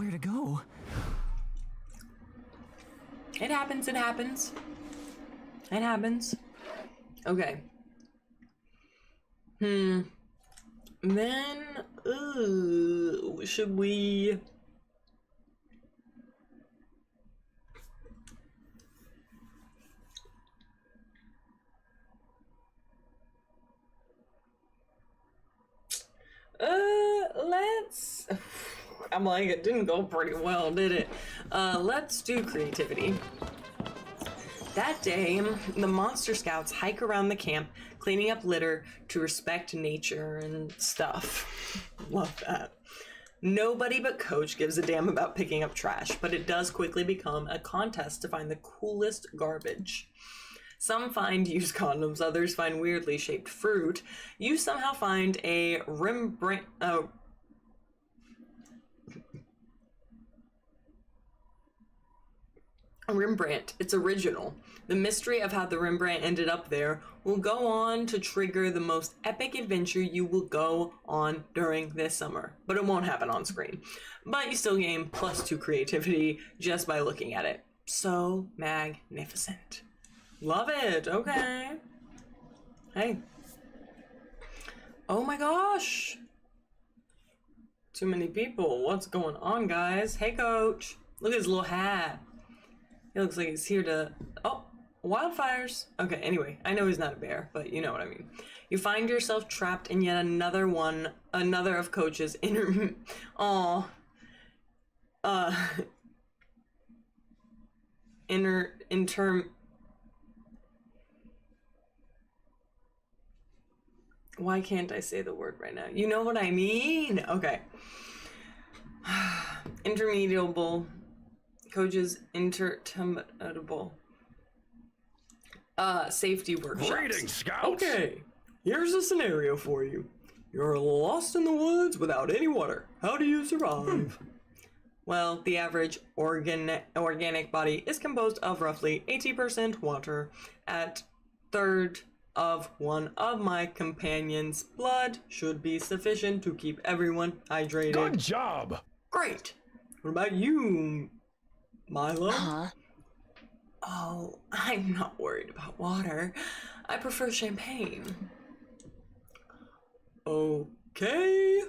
where to go. It happens, it happens. It happens. Okay. Then, should we... let's... I'm like, it didn't go pretty well, did it? Let's do creativity. That day, the Monster Scouts hike around the camp, cleaning up litter to respect nature and stuff. Love that. Nobody but Coach gives a damn about picking up trash, but it does quickly become a contest to find the coolest garbage. Some find used condoms, others find weirdly shaped fruit. You somehow find a Rembrandt... Rembrandt. It's original. The mystery of how the Rembrandt ended up there will go on to trigger the most epic adventure you will go on during this summer. But it won't happen on screen. But you still gain +2 creativity just by looking at it. So magnificent. Love it. Okay. Hey. Oh my gosh. Too many people. What's going on, guys? Hey, Coach. Look at his little hat. He looks like he's here to... Oh, wildfires. Okay, anyway, I know he's not a bear, but you know what I mean. You find yourself trapped in yet another of Coach's inner... Why can't I say the word right now? You know what I mean? Okay. Intermediable... Coach's intertemporable safety workshops. Greetings, Scouts! Okay, here's a scenario for you. You're lost in the woods without any water. How do you survive? Well, the average organic body is composed of roughly 80% water. At third of one of my companions' blood should be sufficient to keep everyone hydrated. Good job! Great! What about you, Milo? Oh, I'm not worried about water. I prefer champagne. Okay,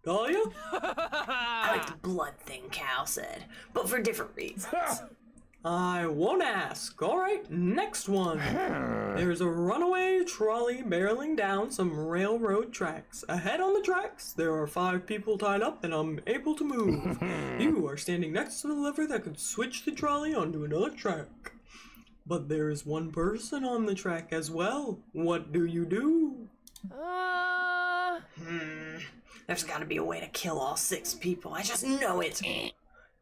Dahlia? I like the blood thing, Cal said, but for different reasons. I won't ask. All right, next one. There's a runaway trolley barreling down some railroad tracks. Ahead on the tracks, there are 5 people tied up and unable to move. You are standing next to the lever that could switch the trolley onto another track. But there is one person on the track as well. What do you do? There's gotta be a way to kill all 6 people. I just know it.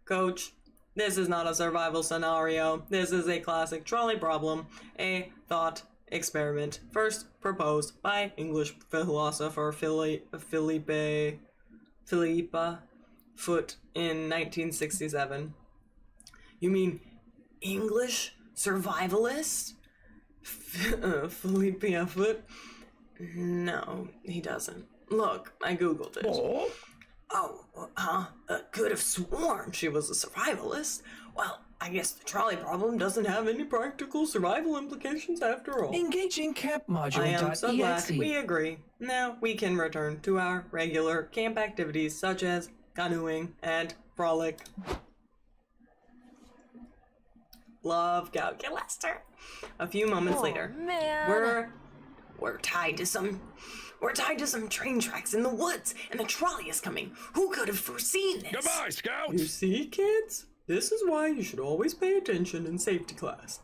Coach. This is not a survival scenario. This is a classic trolley problem, a thought experiment first proposed by English philosopher Philippa Foot in 1967. You mean English survivalist? Philippa Foot? No, he doesn't. Look, I googled it. Could have sworn she was a survivalist. Well, I guess the trolley problem doesn't have any practical survival implications after all. Engaging camp module. I am so glad we agree. Now we can return to our regular camp activities such as canoeing and frolic. Love Galgalaster. A few moments later, man. we're tied to some train tracks in the woods, and the trolley is coming. Who could have foreseen this? Goodbye, Scouts! You see, kids? This is why you should always pay attention in safety class.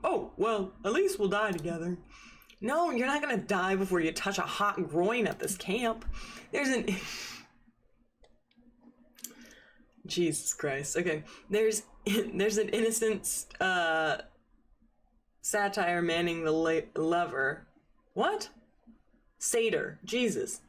Well, at least we'll die together. No, you're not gonna die before you touch a hot groin at this camp. Jesus Christ. Okay, there's an innocent satire manning the lever. What? Satyr. Jesus.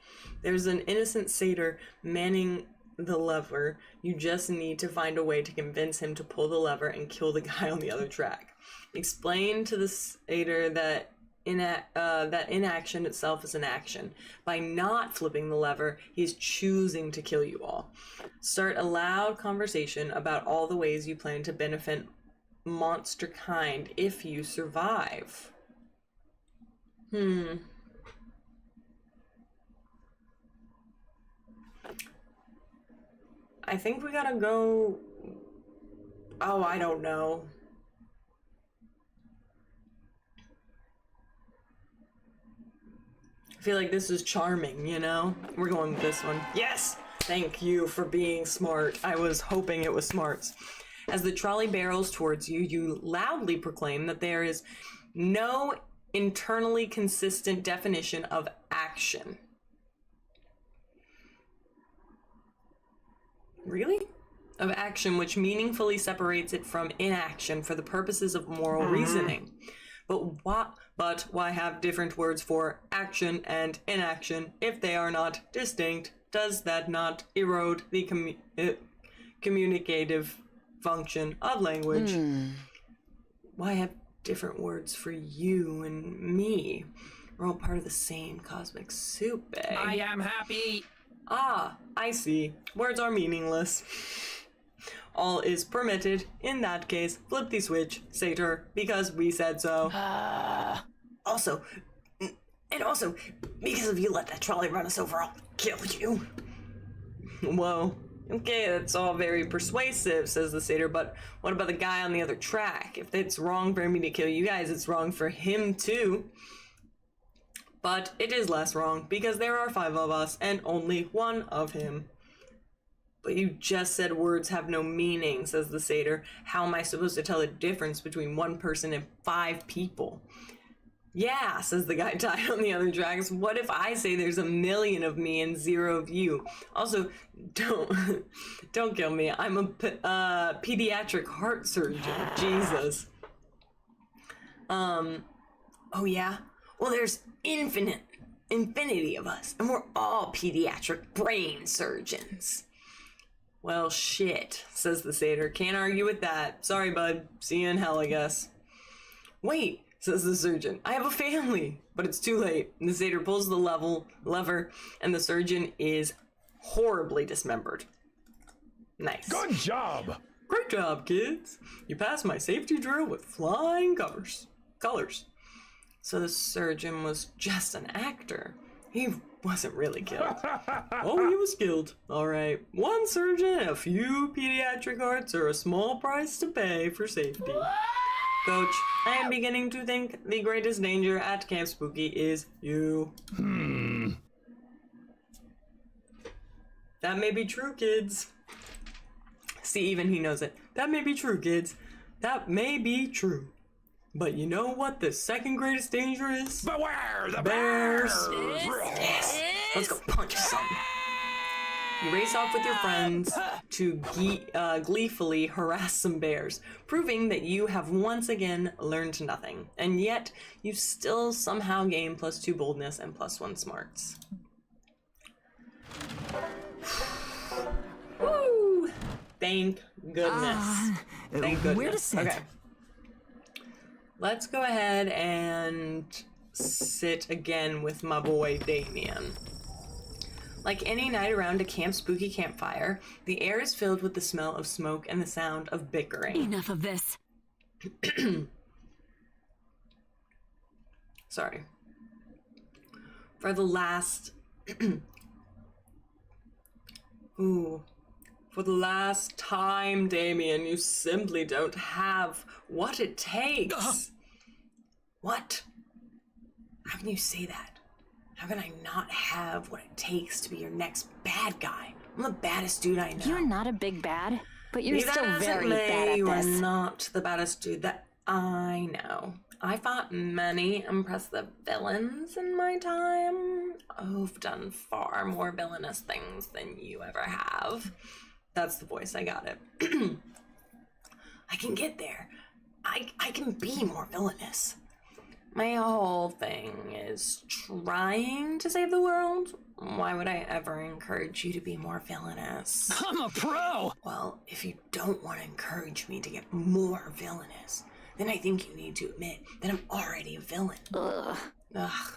There's an innocent satyr manning the lever. You just need to find a way to convince him to pull the lever and kill the guy on the other track. Explain to the satyr that that inaction itself is an action. By not flipping the lever, he's choosing to kill you all. Start a loud conversation about all the ways you plan to benefit monster kind if you survive. I think we gotta go... Oh, I don't know. I feel like this is charming, you know? We're going with this one. Yes! Thank you for being smart. I was hoping it was smarts. As the trolley barrels towards you, you loudly proclaim that there is no internally consistent definition of action. Really? Of action, which meaningfully separates it from inaction for the purposes of moral reasoning. But why have different words for action and inaction if they are not distinct? Does that not erode the communicative function of language? Why have different words for you and me? We're all part of the same cosmic soup, eh? I am happy. Ah, I see. Words are meaningless. All is permitted. In that case, flip the switch, Satyr, because we said so. Also, because if you let that trolley run us over, I'll kill you. Whoa. Okay, that's all very persuasive, says the Satyr, but what about the guy on the other track? If it's wrong for me to kill you guys, it's wrong for him too. But it is less wrong, because there are 5 of us, and only 1 of him. But you just said words have no meaning, says the Satyr. How am I supposed to tell the difference between 1 person and 5 people? Yeah, says the guy tied on the other tracks. What if I say there's 1,000,000 of me and 0 of you? Also, don't kill me. I'm a pediatric heart surgeon. Jesus. Oh yeah? Well, there's infinity of us, and we're all pediatric brain surgeons. Well, shit, says the Satyr. Can't argue with that. Sorry, bud. See you in hell, I guess. Wait, says the surgeon. I have a family. But it's too late. The Satyr pulls the lever, and the surgeon is horribly dismembered. Nice. Good job! Great job, kids. You passed my safety drill with flying colors. So the surgeon was just an actor. He wasn't really killed. Oh, he was killed. All right. 1 surgeon and a few pediatric hearts are a small price to pay for safety. Coach, I am beginning to think the greatest danger at Camp Spooky is you. That may be true, kids. See, even he knows it. That may be true, kids. That may be true. But you know what the second greatest danger is? Beware the Bears. bears! Yes. Let's go punch some. You race off with your friends to gleefully harass some bears, proving that you have once again learned nothing. And yet, you still somehow gain +2 boldness and +1 smarts. Woo! Thank goodness. Thank goodness. Where to sit? Okay. Let's go ahead and sit again with my boy Damien. Like any night around a Camp Spooky campfire, the air is filled with the smell of smoke and the sound of bickering. Enough of this. Sorry. For the last... For the last time, Damien, you simply don't have what it takes. What? How can you say that? How can I not have what it takes to be your next bad guy? I'm the baddest dude I know. You're not a big bad, but you're Be that still as it very may, bad at you are this. not the baddest dude that I know. I fought many impressive villains in my time. I've done far more villainous things than you ever have. That's the voice, I got it. I can get there. I can be more villainous. My whole thing is trying to save the world. Why would I ever encourage you to be more villainous? I'm a pro. Well, if you don't want to encourage me to get more villainous, then I think you need to admit that I'm already a villain. Ugh. Ugh.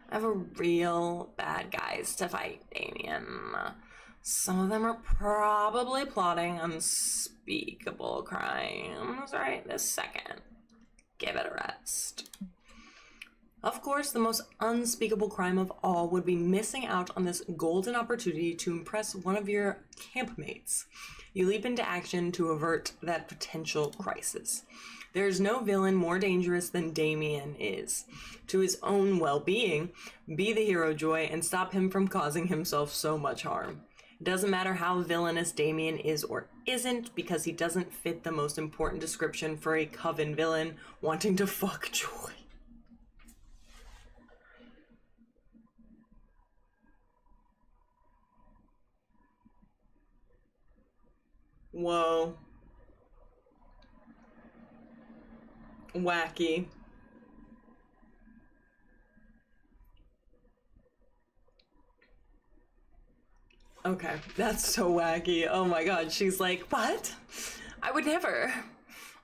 I have a real bad guys to fight, Damien. Some of them are probably plotting unspeakable crimes right this second. Give it a rest. Of course, the most unspeakable crime of all would be missing out on this golden opportunity to impress one of your campmates. You leap into action to avert that potential crisis. There is no villain more dangerous than Damien is. To his own well-being, be the hero Joy and stop him from causing himself so much harm. It doesn't matter how villainous Damien is or isn't, because he doesn't fit the most important description for a coven villain wanting to fuck Joy. Whoa. Wacky. Okay, that's so wacky. Oh my god, she's like, what? I would never.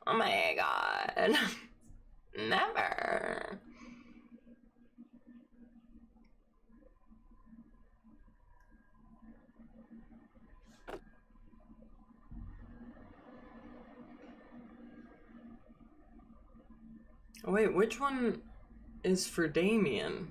Oh my god. Never. Wait, which one is for Damien?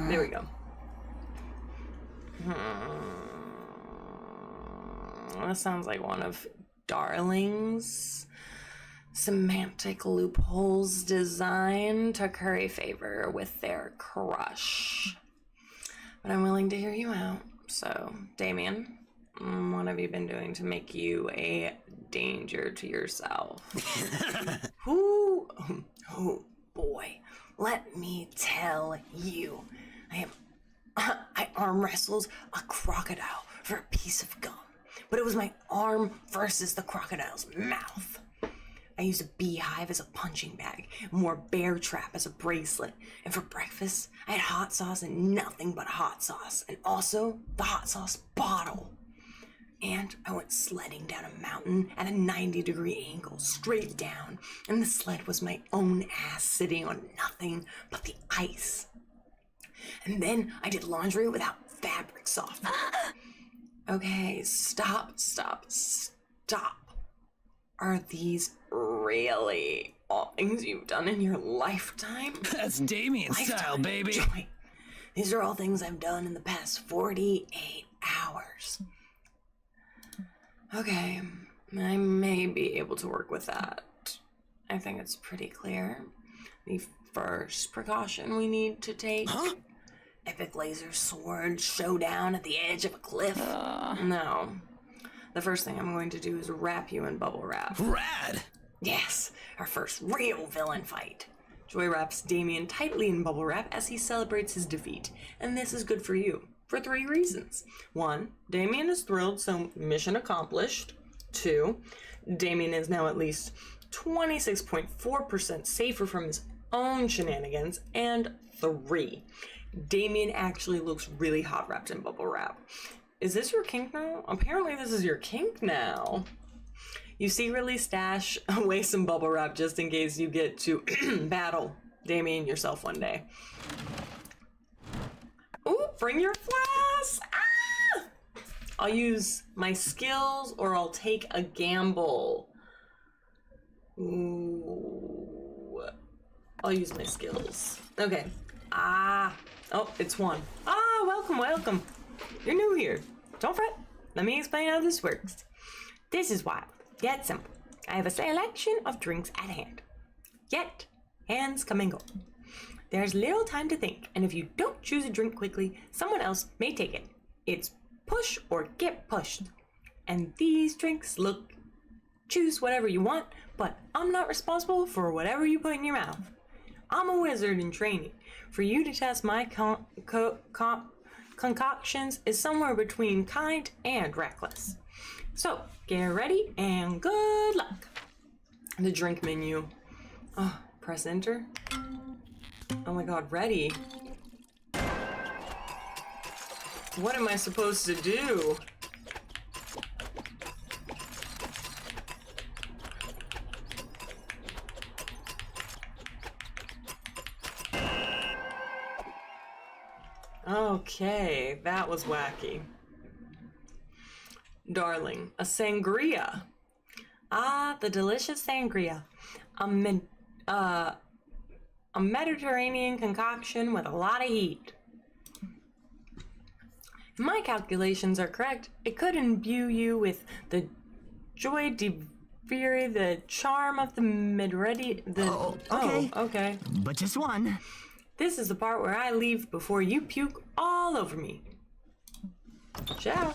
There we go. That sounds like one of Darling's semantic loopholes designed to curry favor with their crush. But I'm willing to hear you out. So, Damien, what have you been doing to make you a danger to yourself? Oh boy, let me tell you. I arm wrestled a crocodile for a piece of gum. But it was my arm versus the crocodile's mouth. I used a beehive as a punching bag and wore a bear trap as a bracelet. And for breakfast, I had hot sauce and nothing but hot sauce. And also the hot sauce bottle. And I went sledding down a mountain at a 90-degree angle, straight down. And the sled was my own ass sitting on nothing but the ice. And then I did laundry without fabric softener. Okay, stop. Are these really all things you've done in your lifetime? That's Damien style, baby. Joy. These are all things I've done in the past 48 hours. Okay, I may be able to work with that. I think it's pretty clear. The first precaution we need to take... Huh? Epic laser sword showdown at the edge of a cliff. No. The first thing I'm going to do is wrap you in bubble wrap. Rad! Yes, our first real villain fight. Joy wraps Damien tightly in bubble wrap as he celebrates his defeat. And this is good for you, for 3 reasons. 1, Damien is thrilled, so mission accomplished. 2, Damien is now at least 26.4% safer from his own shenanigans. And 3, Damien actually looks really hot wrapped in bubble wrap. Is this your kink now? Apparently this is your kink now. You secretly stash away some bubble wrap just in case you get to battle Damien yourself one day. Ooh, bring your flask! Ah! I'll use my skills or I'll take a gamble. Ooh. I'll use my skills. Okay. Oh, it's 1. Welcome. You're new here. Don't fret. Let me explain how this works. This is why. Get simple. I have a selection of drinks at hand. Yet, hands come and go. There's little time to think, and if you don't choose a drink quickly, someone else may take it. It's push or get pushed. And these drinks look... Choose whatever you want, but I'm not responsible for whatever you put in your mouth. I'm a wizard in training. For you to test my concoctions is somewhere between kind and reckless. So, get ready and good luck. The drink menu. Oh, Press enter. Oh my god, ready? What am I supposed to do? Okay, that was wacky. Darling, a sangria. Ah, the delicious sangria. A Mediterranean concoction with a lot of heat. If my calculations are correct, it could imbue you with the joy de vivere, the charm of the mid-ready. Okay. Oh, okay. But just one. This is the part where I leave before you puke all over me. Ciao.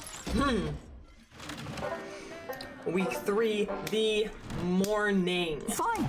Week 3, the morning. Fine.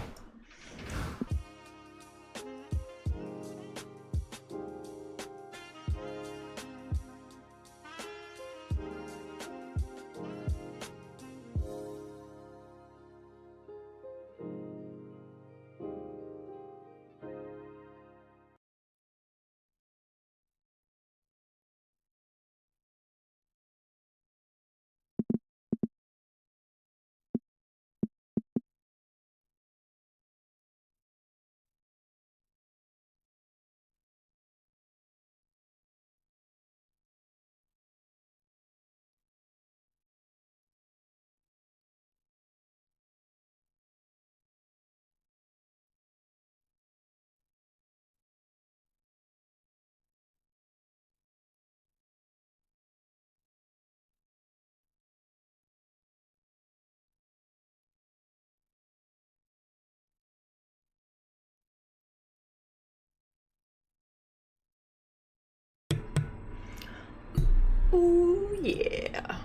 Ooh, yeah.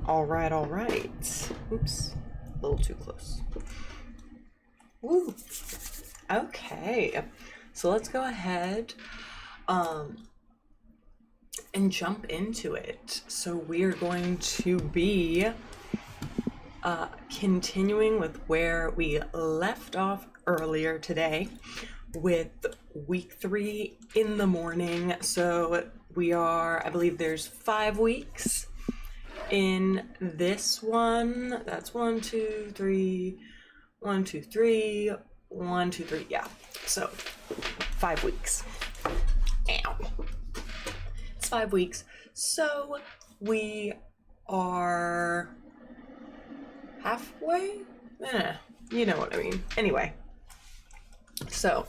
All right, all right. Oops, a little too close. Ooh. Okay, so let's go ahead and jump into it. So we're going to be continuing with where we left off earlier today with week 3 in the morning. So we are, I believe there's 5 weeks in this one. That's 1, 2, 3, 1, 2, 3, 1, 2, 3. Yeah, so 5 weeks. Ow. It's 5 weeks. So we are halfway? You know what I mean. Anyway, so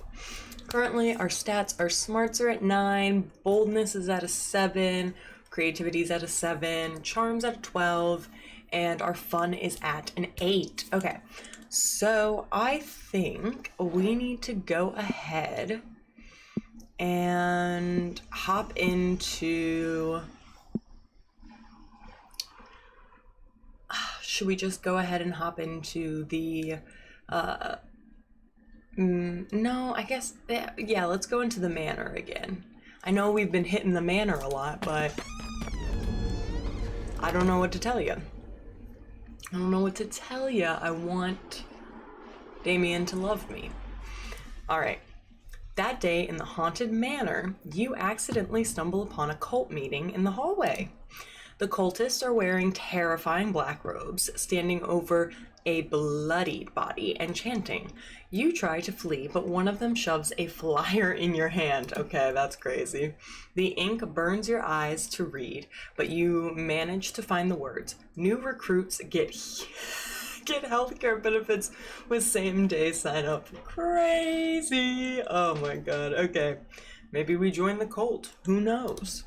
currently our stats, our smarts are at 9, boldness is at a 7, creativity is at a 7, charms at a 12, and our fun is at an 8. Okay, so I think we need to go ahead and hop into... Should we just go ahead and hop into the... no, I guess, yeah, let's go into the manor again. I know we've been hitting the manor a lot, but I don't know what to tell you. I don't know what to tell you. I want Damien to love me. All right. That day in the haunted manor, you accidentally stumble upon a cult meeting in the hallway. The cultists are wearing terrifying black robes, standing over a bloodied body and chanting. You try to flee, but one of them shoves a flyer in your hand. Okay, that's crazy. The ink burns your eyes to read, but you manage to find the words. New recruits get healthcare benefits with same-day sign-up. Crazy! Oh my god, okay. Maybe we join the cult. Who knows?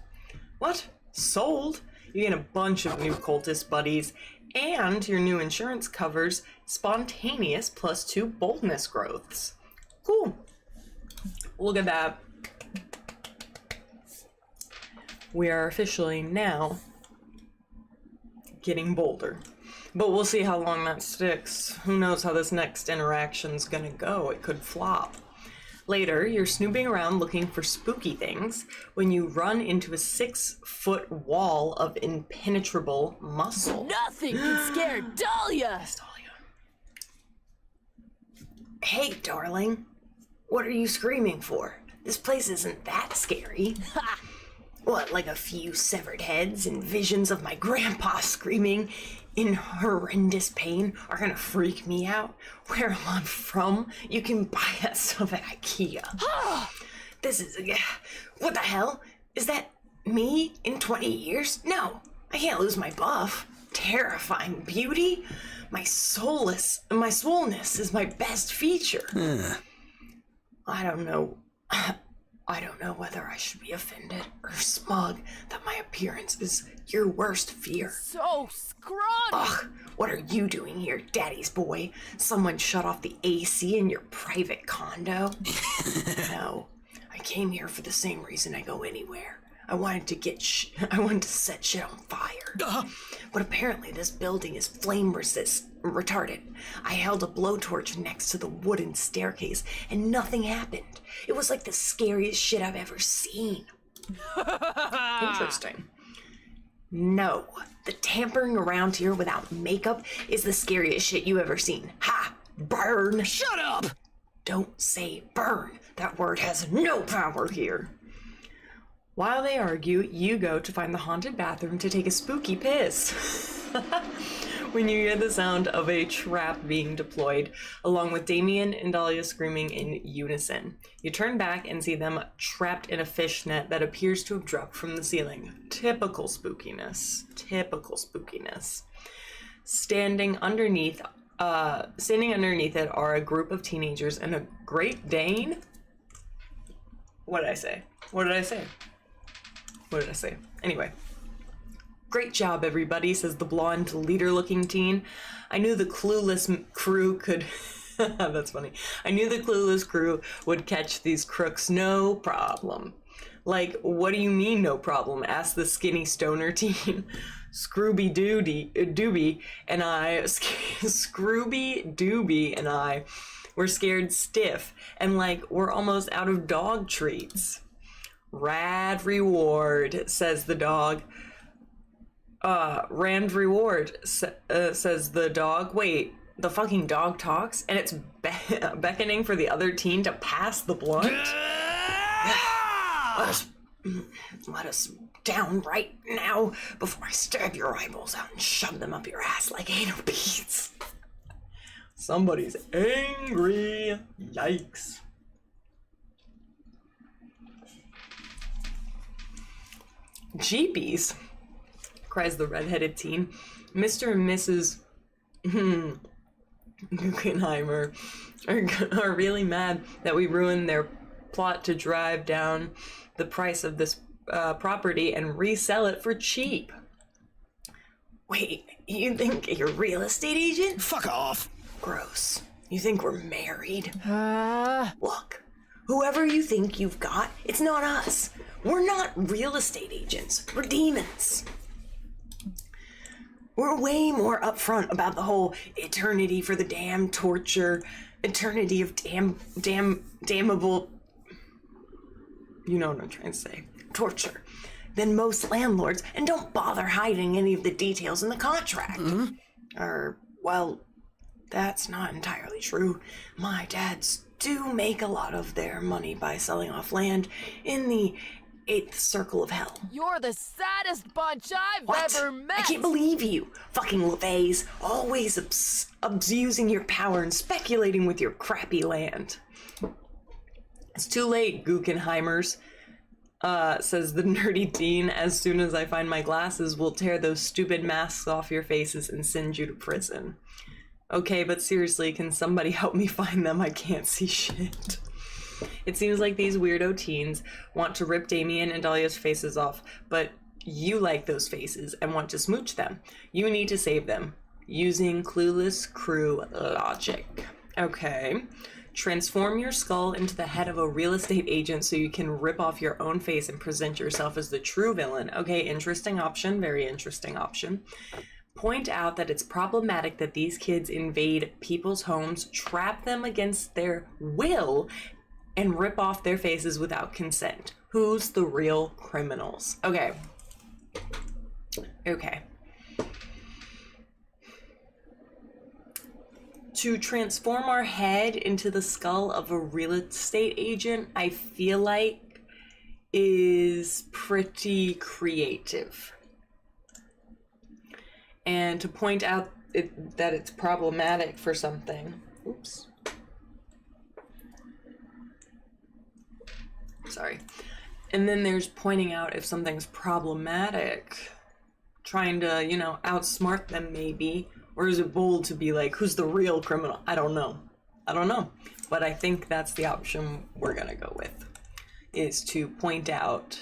What? Sold? You get a bunch of new cultist buddies, and your new insurance covers spontaneous +2 boldness growths. Cool. Look at that. We are officially now getting bolder. But we'll see how long that sticks. Who knows how this next interaction's gonna go. It could flop. Later, you're snooping around looking for spooky things when you run into a 6-foot wall of impenetrable muscle. Nothing can scare Dahlia! Hey, darling. What are you screaming for? This place isn't that scary. What, like a few severed heads and visions of my grandpa screaming in horrendous pain are gonna freak me out? Where I'm from, you can buy that stuff at IKEA. This is... What the hell? Is that me in 20 years? No, I can't lose my buff. Terrifying beauty? My swollenness is my best feature. I don't know whether I should be offended or smug that my appearance is your worst fear. So scrawny! Ugh, what are you doing here, daddy's boy? Someone shut off the AC in your private condo? No, I came here for the same reason I go anywhere. I wanted to set shit on fire. But apparently this building is flame retarded. I held a blowtorch next to the wooden staircase and nothing happened. It was like the scariest shit I've ever seen. Interesting. No, the tampering around here without makeup is the scariest shit you ever seen. Ha! Burn! Shut up! Don't say burn. That word has no power here. While they argue, you go to find the haunted bathroom to take a spooky piss. When you hear the sound of a trap being deployed, along with Damien and Dahlia screaming in unison. You turn back and see them trapped in a fishnet that appears to have dropped from the ceiling. Typical spookiness. Typical spookiness. Standing underneath it are a group of teenagers and a Great Dane. What did I say? What did I say? What did I say? Anyway. Great job, everybody, says the blonde, leader-looking teen. I knew the clueless crew could... That's funny. I knew the clueless crew would catch these crooks, no problem. Like, what do you mean, no problem? Asked the skinny stoner teen. Scrooby Dooby and I were scared stiff, and like, we're almost out of dog treats. Rad reward, says the dog. Rand reward, says the dog. Wait, the fucking dog talks, and it's beckoning for the other teen to pass the blunt? Let us down right now before I stab your eyeballs out and shove them up your ass like anal beads. Somebody's angry. Yikes. Jeepies, cries the red-headed teen. Mr. and Mrs. Guggenheimer are really mad that we ruined their plot to drive down the price of this property and resell it for cheap. Wait, you think you're a real estate agent? Fuck off. Gross. You think we're married? Look, whoever you think you've got, it's not us. We're not real estate agents. We're demons. We're way more upfront about the whole eternity for the damn torture, eternity of damnable, you know what I'm trying to say, torture, than most landlords, and don't bother hiding any of the details in the contract. Well, that's not entirely true. My dads do make a lot of their money by selling off land in the 8th circle of hell. You're the saddest bunch I've ever met! I can't believe you, fucking LeVays, always abusing your power and speculating with your crappy land. It's too late, Guggenheimers, says the nerdy teen. As soon as I find my glasses, we'll tear those stupid masks off your faces and send you to prison. Okay, but seriously, can somebody help me find them? I can't see shit. It seems like these weirdo teens want to rip Damien and Dahlia's faces off, but you like those faces and want to smooch them. You need to save them, using clueless crew logic. Okay. Transform your skull into the head of a real estate agent so you can rip off your own face and present yourself as the true villain. Okay, interesting option, very interesting option. Point out that it's problematic that these kids invade people's homes, trap them against their will, and rip off their faces without consent. Who's the real criminals? Okay. to transform our head into the skull of a real estate agent, I feel like is pretty creative. And to point out that it's problematic for something. Oops. Sorry. And then there's pointing out if something's problematic, trying to, you know, outsmart them maybe. Or is it bold to be like, who's the real criminal? I don't know. But I think that's the option we're gonna go with, is to point out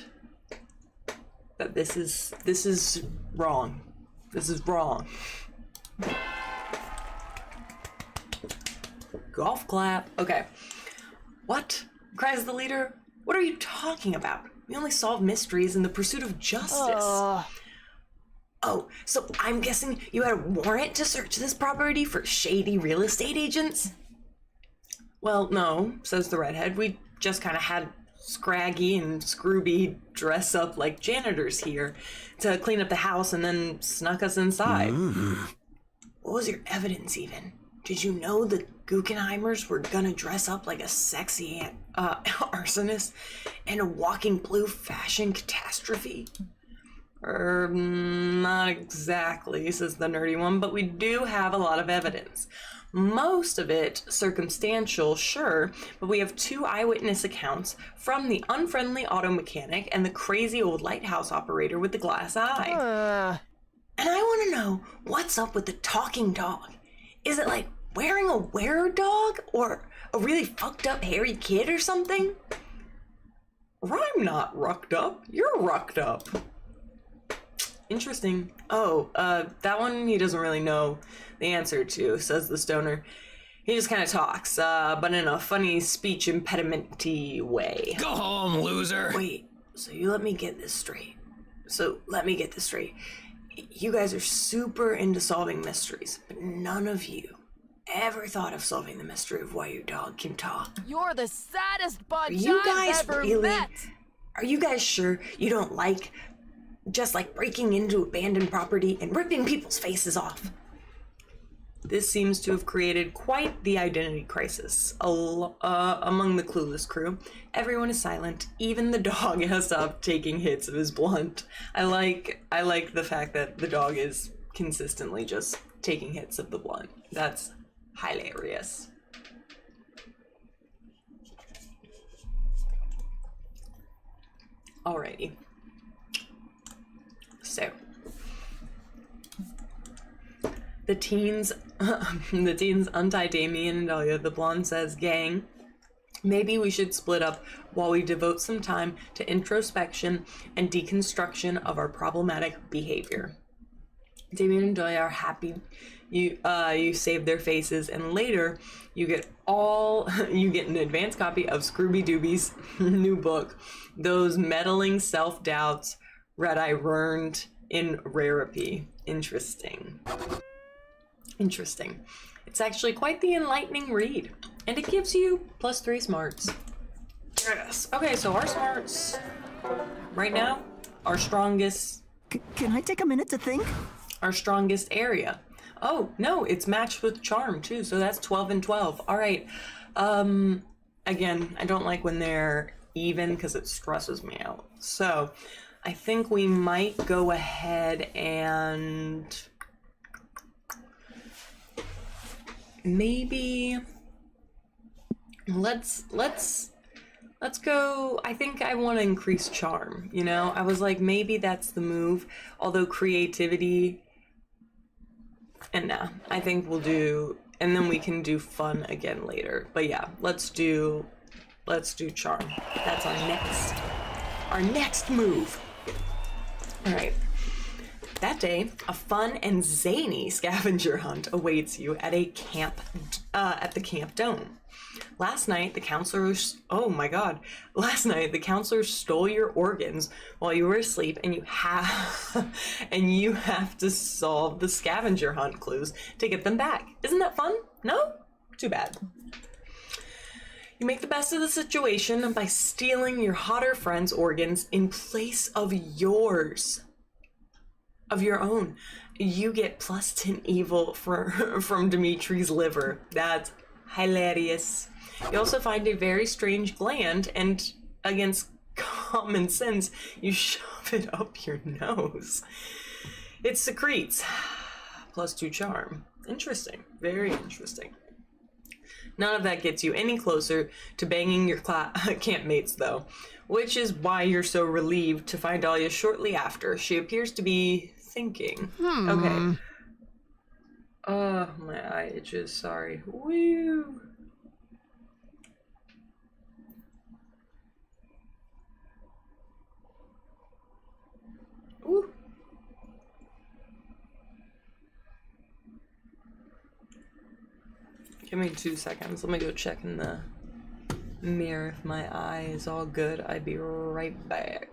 that this is wrong. This is wrong. Golf clap. Okay. What? Cries the leader. What are you talking about? We only solve mysteries in the pursuit of justice. Oh, so I'm guessing you had a warrant to search this property for shady real estate agents? Well, no, says the redhead. We just kind of had Scraggy and Scrooby dress up like janitors here to clean up the house and then snuck us inside. What was your evidence even? Did you know the Guggenheimers were gonna dress up like a sexy arsonist and a walking blue fashion catastrophe? Not exactly, says the nerdy one, but we do have a lot of evidence. Most of it circumstantial, sure, but we have 2 eyewitness accounts from the unfriendly auto mechanic and the crazy old lighthouse operator with the glass eye. And I want to know, what's up with the talking dog? Is it like wearing a wearer dog or a really fucked up hairy kid or something? I'm not rucked up. You're rucked up. Interesting. Oh, that one he doesn't really know the answer to, says the stoner. He just kind of talks, but in a funny speech impediment-y way. Go home, loser. Wait, so let me get this straight. You guys are super into solving mysteries, but none of you ever thought of solving the mystery of why your dog can talk. You're the saddest bunch I've ever met. Are you guys sure you don't like just like breaking into abandoned property and ripping people's faces off? This seems to have created quite the identity crisis among the clueless crew. Everyone is silent. Even the dog has stopped taking hits of his blunt. I like the fact that the dog is consistently just taking hits of the blunt. That's hilarious. Alrighty. So the teens untie Damien and Dahlia. The blonde says, "Gang, maybe we should split up while we devote some time to introspection and deconstruction of our problematic behavior." Damien and Dahlia are happy you saved their faces, and later you get an advanced copy of Scrooby Dooby's new book, Those Meddling Self-Doubts Red I Learned in Rarity. Interesting. It's actually quite the enlightening read, and it gives you +3 smarts. Yes. Okay, so our smarts right now, our strongest. Can I take a minute to think? Our strongest area. Oh no, it's matched with charm too, so that's 12 and 12. All right. Again, I don't like when they're even because it stresses me out. So I think we might go ahead and maybe let's go. I think I want to increase charm, you know? I was like, maybe that's the move, although creativity, and nah, I think we'll do, and then we can do fun again later. But yeah, let's do charm. That's our next move. All right. That day, a fun and zany scavenger hunt awaits you at the camp dome. Last night, the counselors stole your organs while you were asleep, and you have to solve the scavenger hunt clues to get them back. Isn't that fun? No? Too bad. You make the best of the situation by stealing your hotter friend's organs in place of yours. Of your own. you get plus 10 evil from Dimitri's liver. That's hilarious. You also find a very strange gland, and against common sense, you shove it up your nose. It secretes plus 2 charm. Interesting. Very interesting. None of that gets you any closer to banging your campmates, though, which is why you're so relieved to find Dahlia shortly after. She appears to be thinking. Okay. My eye itches. Sorry. Woo. Ooh. Give me 2 seconds. Let me go check in the mirror if my eye is all good. I'd be right back.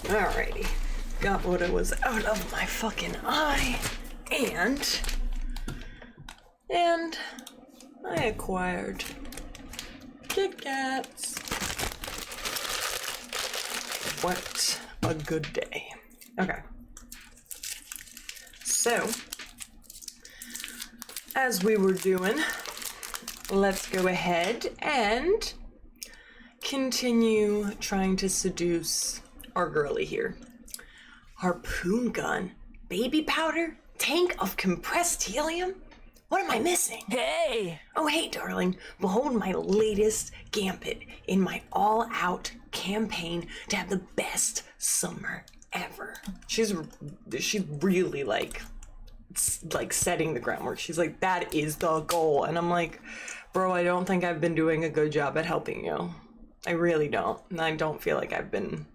Alrighty. Got what it was out of my fucking eye. And I acquired Kit Kats. What a good day. Okay. So, as we were doing, let's go ahead and continue trying to seduce our girly here. Harpoon gun, baby powder, tank of compressed helium? What am I missing? Hey! Oh, hey, darling. Behold my latest gambit in my all-out campaign to have the best summer ever. She's really like setting the groundwork. She's like, that is the goal. And I'm like, bro, I don't think I've been doing a good job at helping you. I really don't. And I don't feel like I've been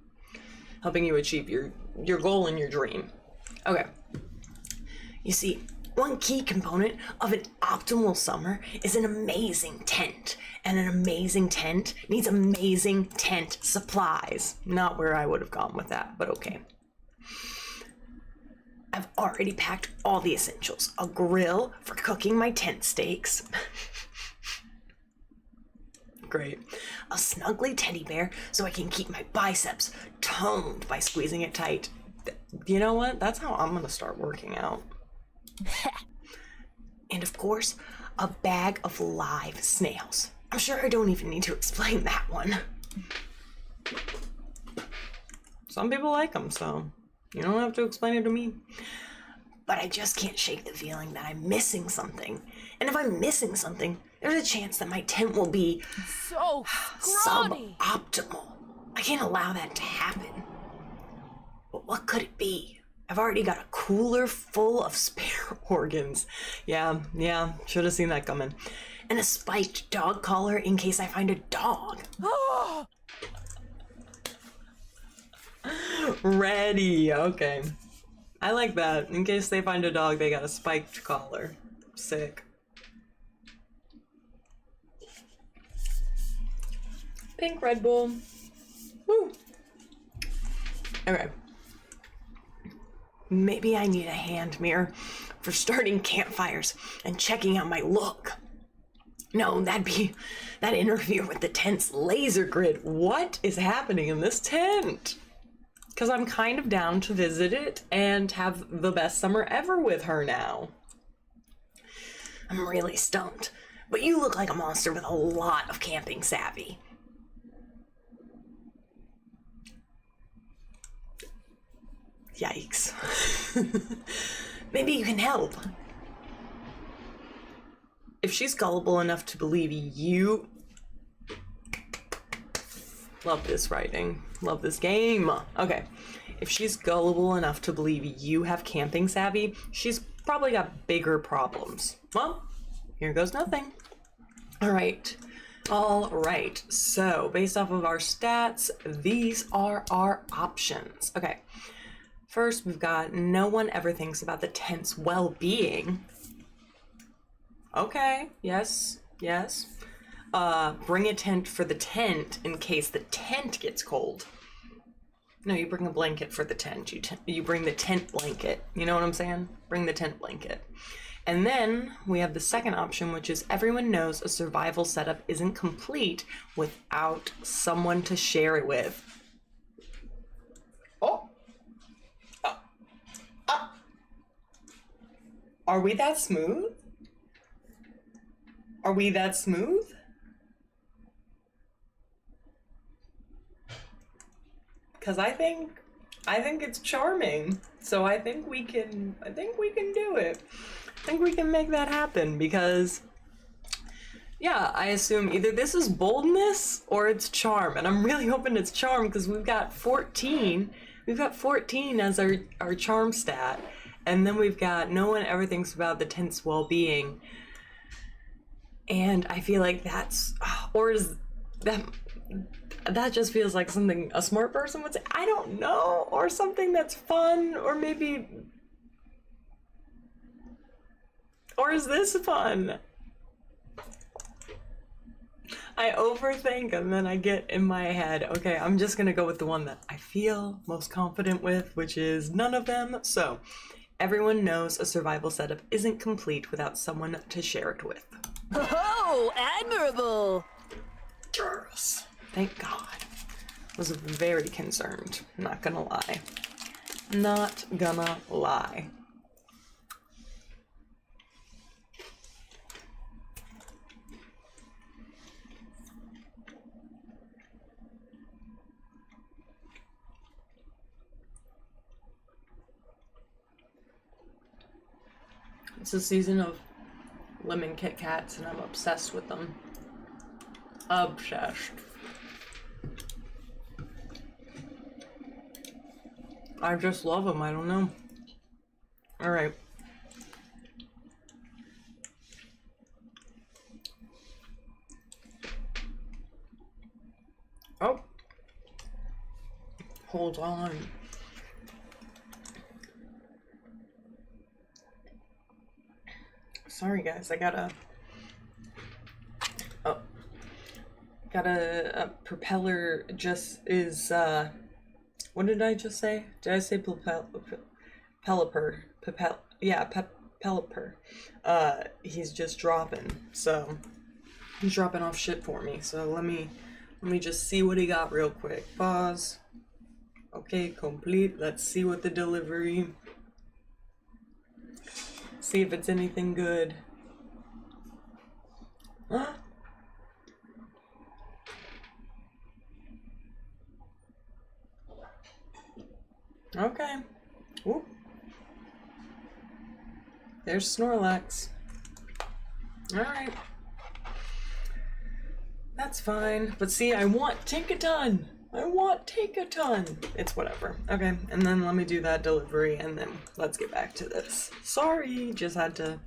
helping you achieve your goal and your dream. Okay. You see, one key component of an optimal summer is an amazing tent. And an amazing tent needs amazing tent supplies. Not where I would have gone with that, but okay. I've already packed all the essentials. A grill for cooking my tent steaks. Great. A snuggly teddy bear so I can keep my biceps toned by squeezing it tight. You know what? That's how I'm gonna start working out. And of course, a bag of live snails. I'm sure I don't even need to explain that one. Some people like them, so you don't have to explain it to me. But I just can't shake the feeling that I'm missing something. And if I'm missing something, there's a chance that my tent will be So scrawny. suboptimal. I can't allow that to happen. But what could it be? I've already got a cooler full of spare organs. Yeah, should have seen that coming. And a spiked dog collar in case I find a dog. Ready, okay. I like that. In case they find a dog, they got a spiked collar. Sick. Pink Red Bull. Woo. Okay. Maybe I need a hand mirror for starting campfires and checking out my look. No, that'd be that interview with the tent's laser grid. What is happening in this tent? Because I'm kind of down to visit it and have the best summer ever with her now. I'm really stumped, but you look like a monster with a lot of camping savvy. Yikes. Maybe you can help. If she's gullible enough to believe you... Love this writing. Love this game. Okay. If she's gullible enough to believe you have camping savvy, she's probably got bigger problems. Well, here goes nothing. All right. So, based off of our stats, these are our options. Okay. First, we've got no one ever thinks about the tent's well-being. Okay. Yes. Bring a tent for the tent in case the tent gets cold. No, you bring a blanket for the tent. You bring the tent blanket. You know what I'm saying? Bring the tent blanket. And then we have the second option, which is everyone knows a survival setup isn't complete without someone to share it with. Are we that smooth? Are we that smooth? Because I think it's charming. So I think we can do it. I think we can make that happen because yeah, I assume either this is boldness or it's charm. And I'm really hoping it's charm because we've got 14. We've got 14 as our charm stat. And then we've got no one ever thinks about the tent's well-being. And I feel like that's, or is that just feels like something a smart person would say. I don't know. Or something that's fun, or maybe, or is this fun? I overthink and then I get in my head, okay, I'm just gonna go with the one that I feel most confident with, which is none of them. So everyone knows a survival setup isn't complete without someone to share it with. Oh, admirable. Yes. Thank God. Was very concerned. Not gonna lie. Not gonna lie. It's a season of lemon Kit Kats and I'm obsessed with them. Obsessed. I just love them, I don't know. Alright. Oh. Hold on. Sorry guys, I got a propeller just is, what did I just say? Did I say pelipper? Pelipper. He's just dropping, so he's dropping off shit for me. So let me just see what he got real quick. Pause. Okay, complete. Let's see what the delivery. See if it's anything good. Okay. Whoop. There's Snorlax. Alright. That's fine. But see, I want Tinkaton! I want Tinkaton! It's whatever. Okay, and then let me do that delivery, and then let's get back to this. Sorry, just had to...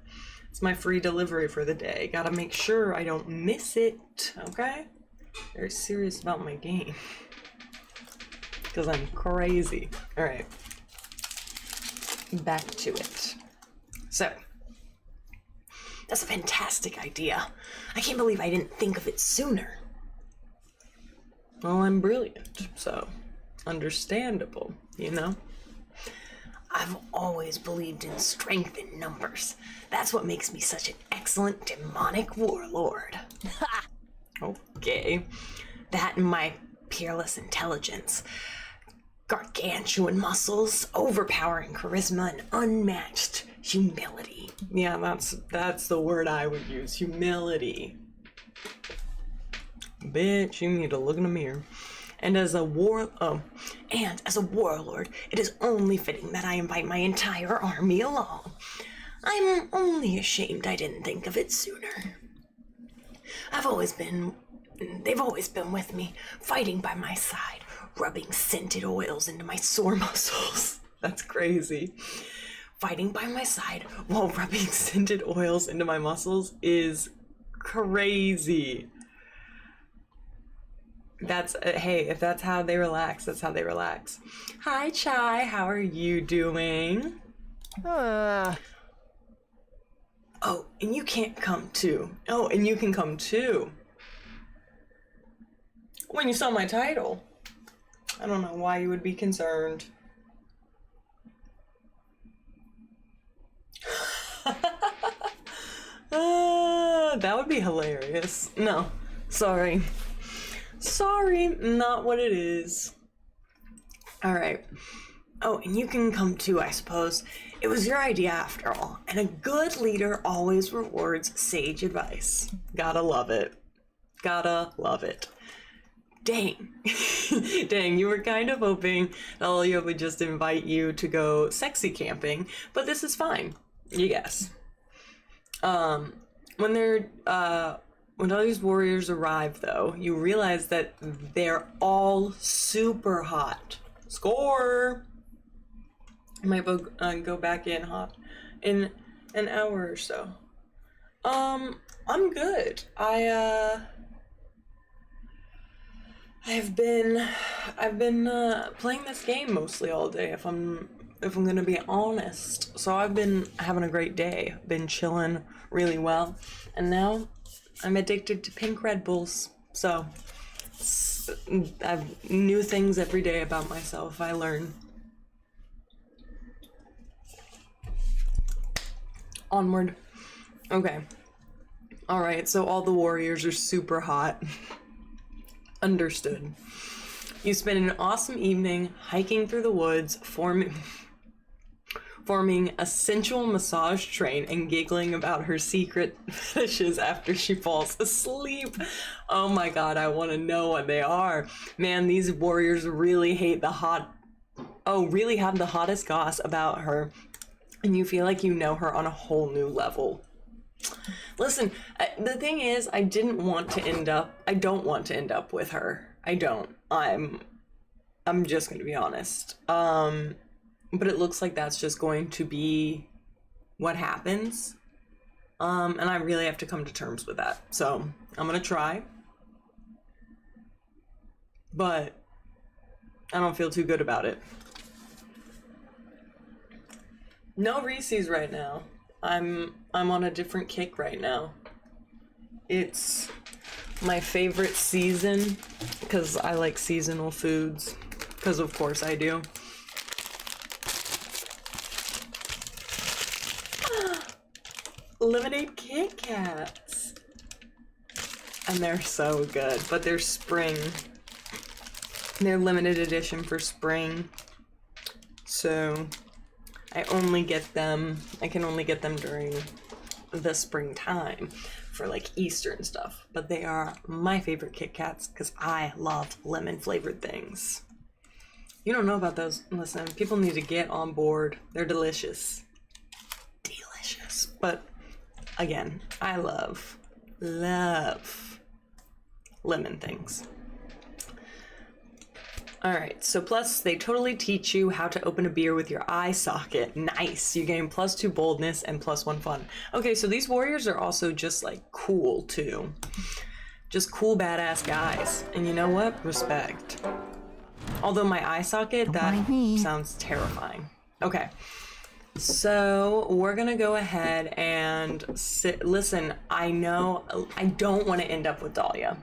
It's my free delivery for the day. Gotta make sure I don't miss it, okay? Very serious about my game. Because I'm crazy. Alright. Back to it. So, that's a fantastic idea. I can't believe I didn't think of it sooner. Well, I'm brilliant, so understandable, you know? I've always believed in strength in numbers. That's what makes me such an excellent demonic warlord. Okay. That and my peerless intelligence. Gargantuan muscles, overpowering charisma, and unmatched humility. Yeah, that's the word I would use. Humility. Bitch, you need to look in the mirror. And as a warlord, it is only fitting that I invite my entire army along. I'm only ashamed I didn't think of it sooner. They've always been with me, fighting by my side, rubbing scented oils into my sore muscles. That's crazy. Fighting by my side while rubbing scented oils into my muscles is crazy. That's, hey, if that's how they relax, that's how they relax. Hi, Chai, how are you doing? Oh, and you can't come too. Oh, and you can come too. When you saw my title. I don't know why you would be concerned. That would be hilarious. No, sorry. Sorry, not what it is. Alright. Oh, and you can come too, I suppose. It was your idea after all, and a good leader always rewards sage advice. Gotta love it. Gotta love it. Dang. Dang, you were kind of hoping that Olya would just invite you to go sexy camping, but this is fine. You guess. When all these warriors arrive, though, you realize that they're all super hot. Score! I might go back in hot in an hour or so. I'm good. I've been playing this game mostly all day, if I'm gonna be honest. So I've been having a great day. Been chilling really well, and now I'm addicted to pink Red Bulls. So I've new things every day about myself I learn. Onward. Okay. Alright, so all the warriors are super hot. Understood. You spend an awesome evening hiking through the woods, forming a sensual massage train and giggling about her secret fetishes after she falls asleep. Oh my god, I want to know what they are. Man, these warriors really hate really have the hottest goss about her, and you feel like you know her on a whole new level. Listen, the thing is, I don't want to end up with her. I don't. I'm just gonna be honest. But it looks like that's just going to be what happens. And I really have to come to terms with that. So I'm gonna try. But I don't feel too good about it. No Reese's right now. I'm on a different kick right now. It's my favorite season because I like seasonal foods. Because of course I do. Lemonade Kit Kats. And they're so good, but they're spring. They're limited edition for spring. So I can only get them during the springtime. for like Easter and stuff, but they are my favorite Kit Kats because I love lemon flavored things. You don't know about those? Listen, people need to get on board. They're delicious. Delicious. But again, I love lemon things. Alright, so plus they totally teach you how to open a beer with your eye socket. Nice! You gain +2 boldness and +1 fun. Okay, so these warriors are also just like cool too. Just cool badass guys. And you know what? Respect. Although my eye socket, that sounds terrifying. Okay, so we're gonna go ahead and listen, I know I don't want to end up with Dahlia.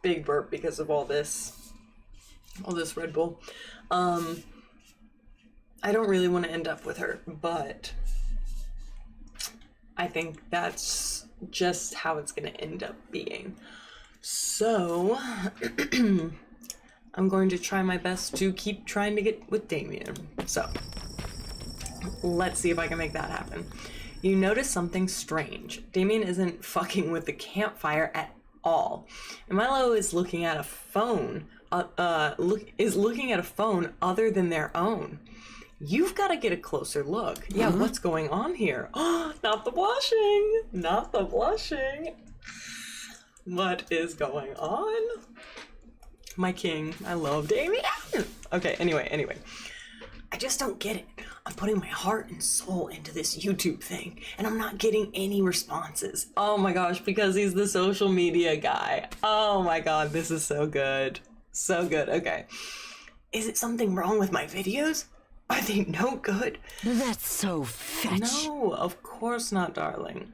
Big burp because of all this Red Bull. I don't really want to end up with her, but I think that's just how it's gonna end up being. So I'm going to try my best to keep trying to get with Damien. So let's see if I can make that happen. You notice something strange. Damien isn't fucking with the campfire at all. And Milo is looking at a phone, looking at a phone other than their own. You've got to get a closer look. Yeah, what's going on here? Oh, not the blushing. Not the blushing. What is going on? My king. I love Damien. Okay, anyway. I just don't get it. I'm putting my heart and soul into this YouTube thing, and I'm not getting any responses. Oh my gosh, because he's the social media guy. Oh my god, this is so good. So good. Okay. Is it something wrong with my videos? Are they no good? That's so fetch. No, of course not, darling.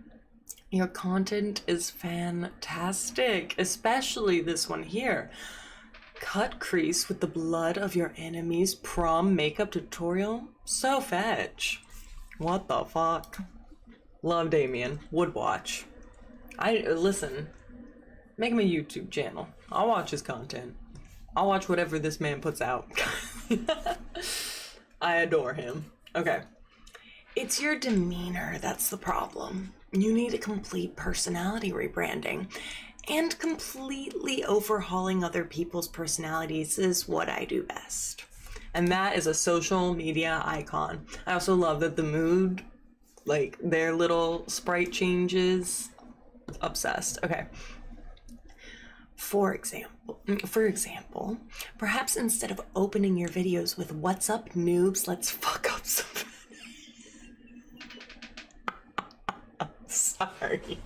Your content is fantastic, especially this one here. Cut crease with the blood of your enemy's prom makeup tutorial? So fetch. What the fuck? Love Damien. Would watch. Listen, make him a YouTube channel. I'll watch his content. I'll watch whatever this man puts out. I adore him. Okay. It's your demeanor that's the problem. You need a complete personality rebranding. And completely overhauling other people's personalities is what I do best. And that is a social media icon. I also love that the mood, like their little sprite changes. Obsessed. Okay. For example, perhaps instead of opening your videos with "What's up, noobs? Let's fuck up some." Sorry.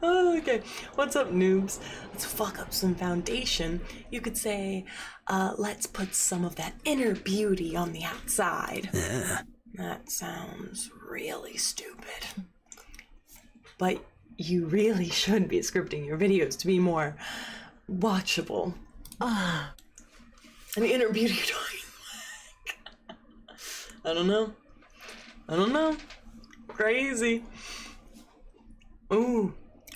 Oh, okay. What's up, noobs? Let's fuck up some foundation. You could say, let's put some of that inner beauty on the outside. That sounds really stupid. But you really should be scripting your videos to be more watchable. And the inner beauty you're talking about. I don't know. Crazy. Ooh.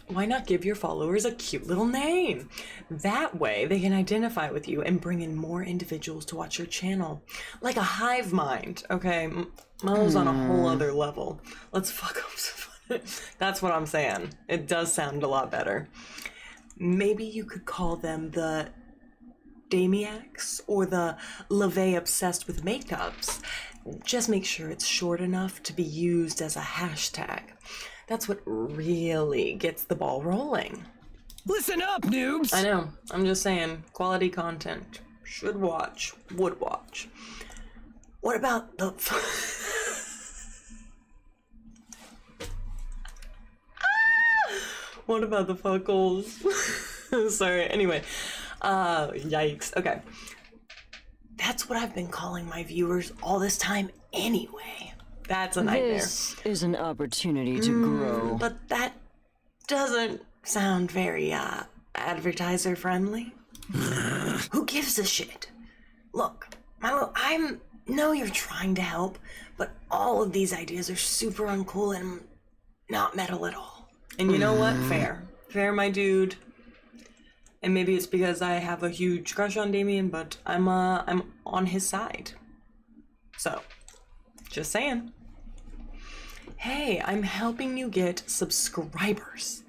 Why not give your followers a cute little name? That way they can identify with you and bring in more individuals to watch your channel. Like a hive mind, okay? Melo's on a whole other level. Let's fuck up some fun. That's what I'm saying. It does sound a lot better. Maybe you could call them the Damiacs or the LaVey obsessed with makeups. Just make sure it's short enough to be used as a hashtag. That's what really gets the ball rolling. Listen up, noobs! I know. I'm just saying, quality content. Should watch. Would watch. What about the... What about the fuckles? Sorry. Anyway. Yikes. Okay. That's what I've been calling my viewers all this time anyway. That's a nightmare. This is an opportunity to grow. But that doesn't sound very, advertiser friendly. Who gives a shit? Look, Milo, I know you're trying to help, but all of these ideas are super uncool and not metal at all. And you know what? Fair. Fair, my dude. And maybe it's because I have a huge crush on Damien, but I'm on his side. So, just saying. Hey, I'm helping you get subscribers.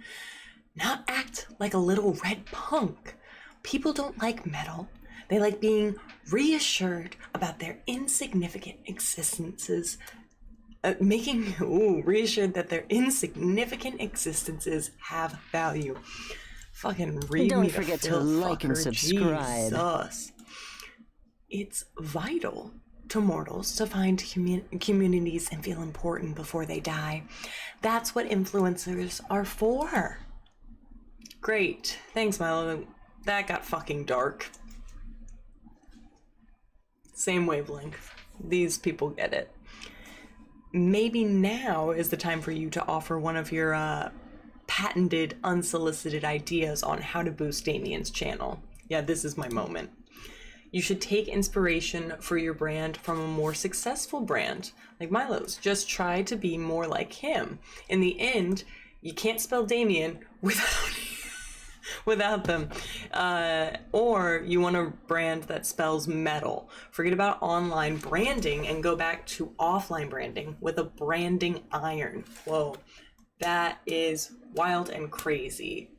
Not act like a little red punk. People don't like metal. They like being reassured about their insignificant existences. Reassured that their insignificant existences have value. Fucking read Don't me the forget to filth, like and fucker. subscribe. Jesus. It's vital to mortals to find communities and feel important before they die. That's what influencers are for. Great. Thanks, Milo. That got fucking dark. Same wavelength. These people get it. Maybe now is the time for you to offer one of your patented, unsolicited ideas on how to boost Damien's channel. Yeah, this is my moment. You should take inspiration for your brand from a more successful brand, like Milo's. Just try to be more like him. In the end, you can't spell Damien without them. Or you want a brand that spells metal. Forget about online branding and go back to offline branding with a branding iron. Whoa, that is wild and crazy.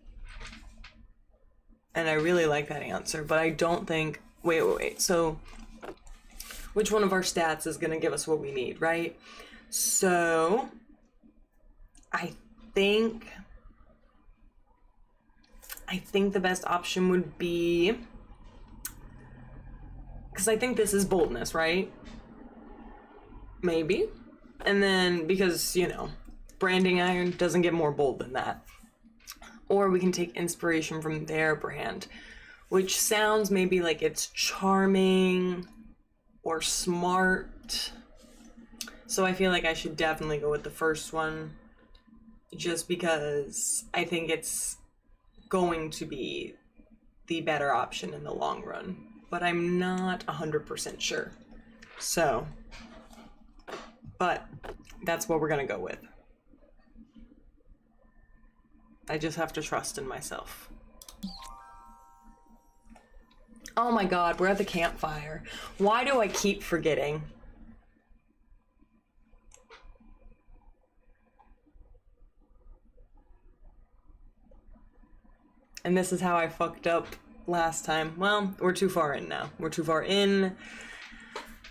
And I really like that answer, but I don't think... Wait. So, which one of our stats is going to give us what we need, right? So, I think the best option would be... Because I think this is boldness, right? Maybe. And then, because, you know, branding iron doesn't get more bold than that. Or we can take inspiration from their brand, which sounds maybe like it's charming or smart. So I feel like I should definitely go with the first one, just because I think it's going to be the better option in the long run. But I'm not 100% sure. So, but that's what we're gonna go with. I just have to trust in myself. Oh my god, we're at the campfire. Why do I keep forgetting? And this is how I fucked up last time. Well, we're too far in now. We're too far in.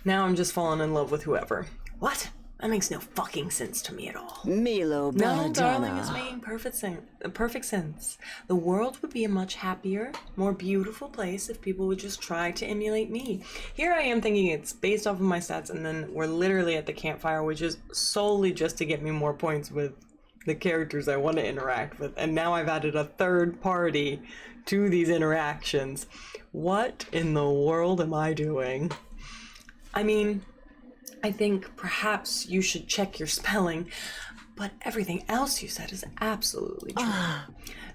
Now I'm just falling in love with whoever. What? That makes no fucking sense to me at all. Milo No, darling, Belladonna. it's making perfect sense. The world would be a much happier, more beautiful place if people would just try to emulate me. Here I am thinking it's based off of my stats, and then we're literally at the campfire, which is solely just to get me more points with the characters I want to interact with. And now I've added a third party to these interactions. What in the world am I doing? I mean, I think perhaps you should check your spelling, but everything else you said is absolutely true.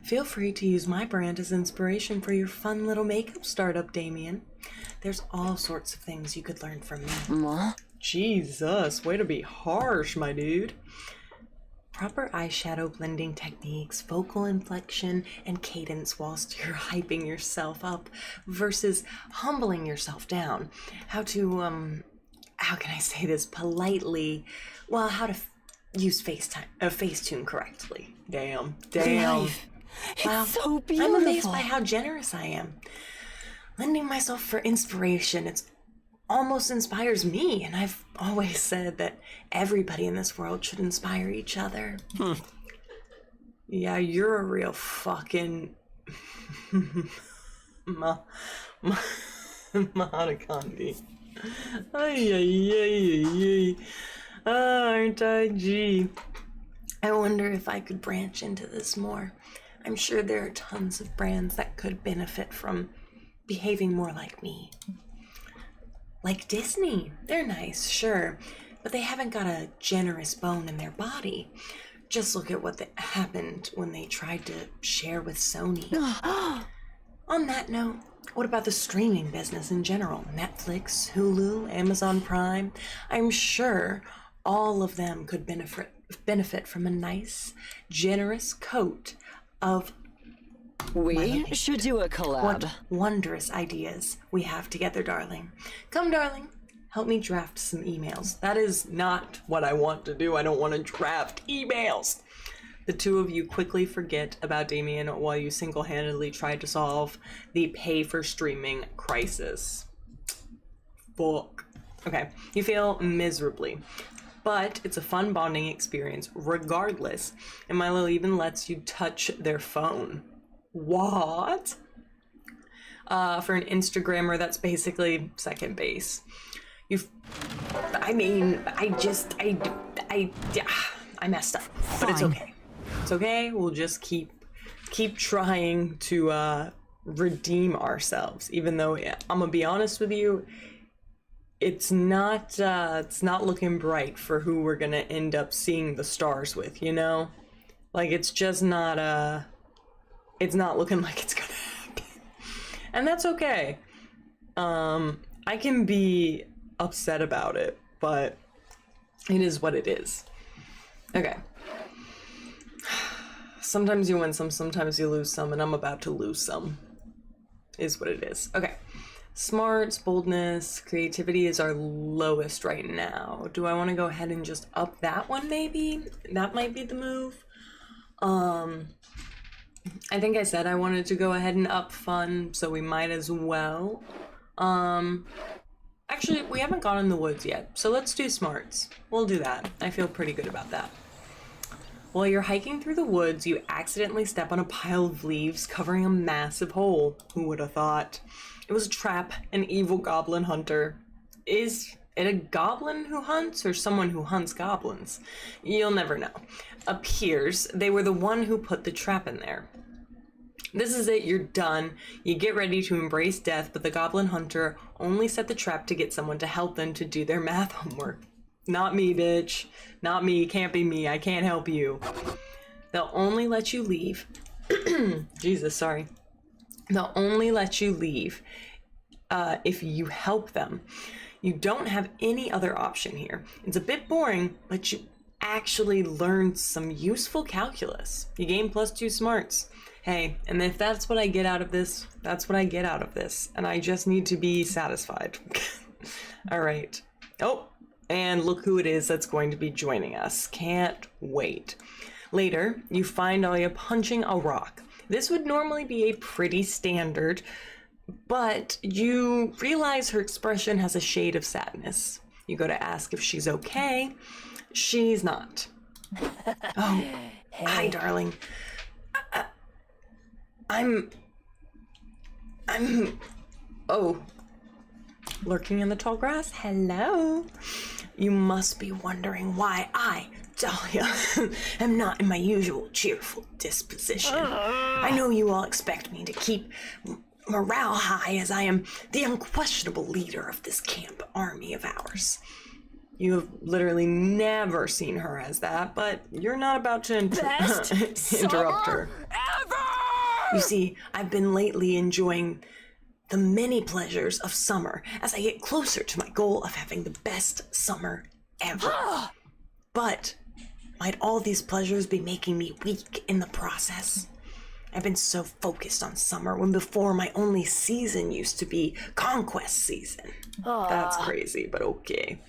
Feel free to use my brand as inspiration for your fun little makeup startup, Damien. There's all sorts of things you could learn from me. What? Jesus, way to be harsh, my dude. Proper eyeshadow blending techniques, vocal inflection, and cadence whilst you're hyping yourself up versus humbling yourself down. How to, how can I say this politely? Well, how to use Facetune correctly. Damn. Life. Wow. It's so beautiful. I'm amazed by how generous I am. Lending myself for inspiration, it's almost inspires me, and I've always said that everybody in this world should inspire each other. Yeah, you're a real fucking Mahatma. Ay. Aren't I? Gee. I wonder if I could branch into this more. I'm sure there are tons of brands that could benefit from behaving more like me. Like Disney. They're nice, sure, but they haven't got a generous bone in their body. Just look at what happened when they tried to share with Sony. On that note, what about the streaming business in general? Netflix, Hulu, Amazon Prime? I'm sure all of them could benefit from a nice, generous coat of We should do a collab. what wondrous ideas we have together, darling. Come, darling. help me draft some emails. That is not what I want to do. I don't want to draft emails. The two of you quickly forget about Damien while you single-handedly try to solve the pay-for-streaming crisis. Fuck. Okay, you fail miserably, but it's a fun bonding experience regardless, and Milo even lets you touch their phone. What? For an Instagrammer, that's basically second base. I messed up, but it's okay. It's okay. We'll just keep trying to redeem ourselves. Even though I'm gonna be honest with you, it's not looking bright for who we're gonna end up seeing the stars with. You know, like it's just not it's not looking like it's gonna happen, and that's okay. I can be upset about it, but it is what it is. Okay. Sometimes you win some, sometimes you lose some, and I'm about to lose some. Is what it is. Okay. Smarts, boldness, creativity is our lowest right now. Do I want to go ahead and just up that one maybe? That might be the move. I think I said I wanted to go ahead and up fun, so we might as well. Actually, we haven't gone in the woods yet, so let's do smarts. We'll do that. I feel pretty good about that. While you're hiking through the woods, you accidentally step on a pile of leaves covering a massive hole. Who would have thought? It was a trap, an evil goblin hunter. Is it a goblin who hunts or someone who hunts goblins? You'll never know. Appears they were the one who put the trap in there. This is it, you're done. You get ready to embrace death, but the goblin hunter only set the trap to get someone to help them to do their math homework. Not me, bitch. Not me. Can't be me. I can't help you. They'll only let you leave. Jesus, sorry. They'll only let you leave if you help them. You don't have any other option here. It's a bit boring, but you actually learned some useful calculus. You gain +2 smarts. Hey, and if that's what I get out of this, that's what I get out of this. And I just need to be satisfied. All right. Oh. And look who it is that's going to be joining us. Can't wait. Later, you find Alia punching a rock. This would normally be a pretty standard, but you realize her expression has a shade of sadness. You go to ask if she's okay. She's not. Oh, hi, darling. Oh, lurking in the tall grass? Hello. You must be wondering why I, Dahlia, am not in my usual cheerful disposition. I know you all expect me to keep morale high as I am the unquestionable leader of this camp army of ours. You have literally never seen her as that, but you're not about to interrupt her. Ever! You see, I've been lately enjoying the many pleasures of summer as I get closer to my goal of having the best summer ever. But might all these pleasures be making me weak in the process? I've been so focused on summer when before my only season used to be conquest season. That's crazy, but okay.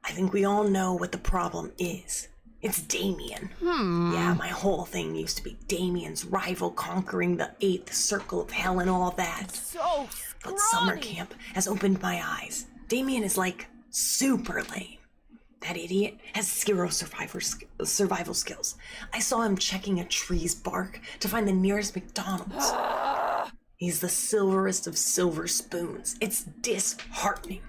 I think we all know what the problem is. It's Damien. Yeah, my whole thing used to be Damien's rival conquering the 8th circle of hell and all that. So But summer camp has opened my eyes. Damien is like super lame. That idiot has zero survival skills. I saw him checking a tree's bark to find the nearest McDonald's. He's the silverest of silver spoons. It's disheartening.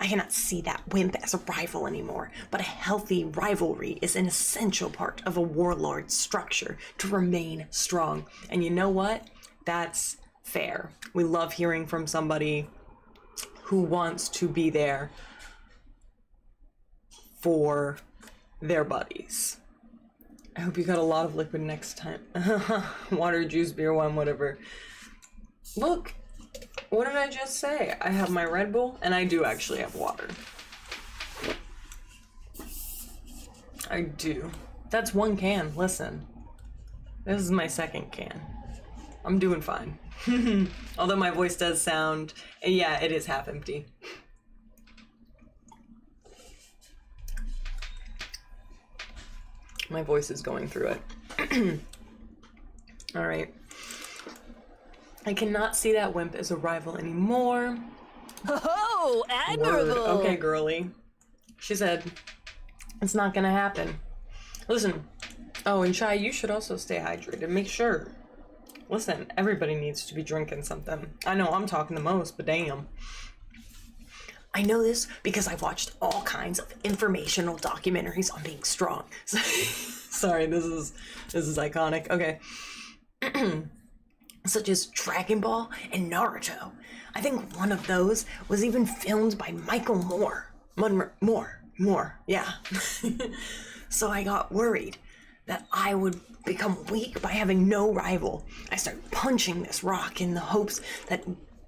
I cannot see that wimp as a rival anymore, but a healthy rivalry is an essential part of a warlord's structure to remain strong. And you know what? That's fair. We love hearing from somebody who wants to be there for their buddies. I hope you got a lot of liquid next time. Water, juice, beer, wine, whatever. Look. What did I just say? I have my Red Bull, and I do actually have water. I do. That's one can, listen. This is my second can. I'm doing fine. Although my voice does sound, yeah, it is half empty. My voice is going through it. All right. I cannot see that wimp as a rival anymore. Oh, admirable. Word. Okay, girly. She said, it's not gonna happen. Listen. Oh, and Shy, you should also stay hydrated. Make sure. Listen, everybody needs to be drinking something. I know I'm talking the most, but damn. I know this because I've watched all kinds of informational documentaries on being strong. Sorry, this is iconic. Okay. Such as Dragon Ball and Naruto. I think one of those was even filmed by Michael Moore. Moore, yeah. So I got worried that I would become weak by having no rival. I started punching this rock in the hopes that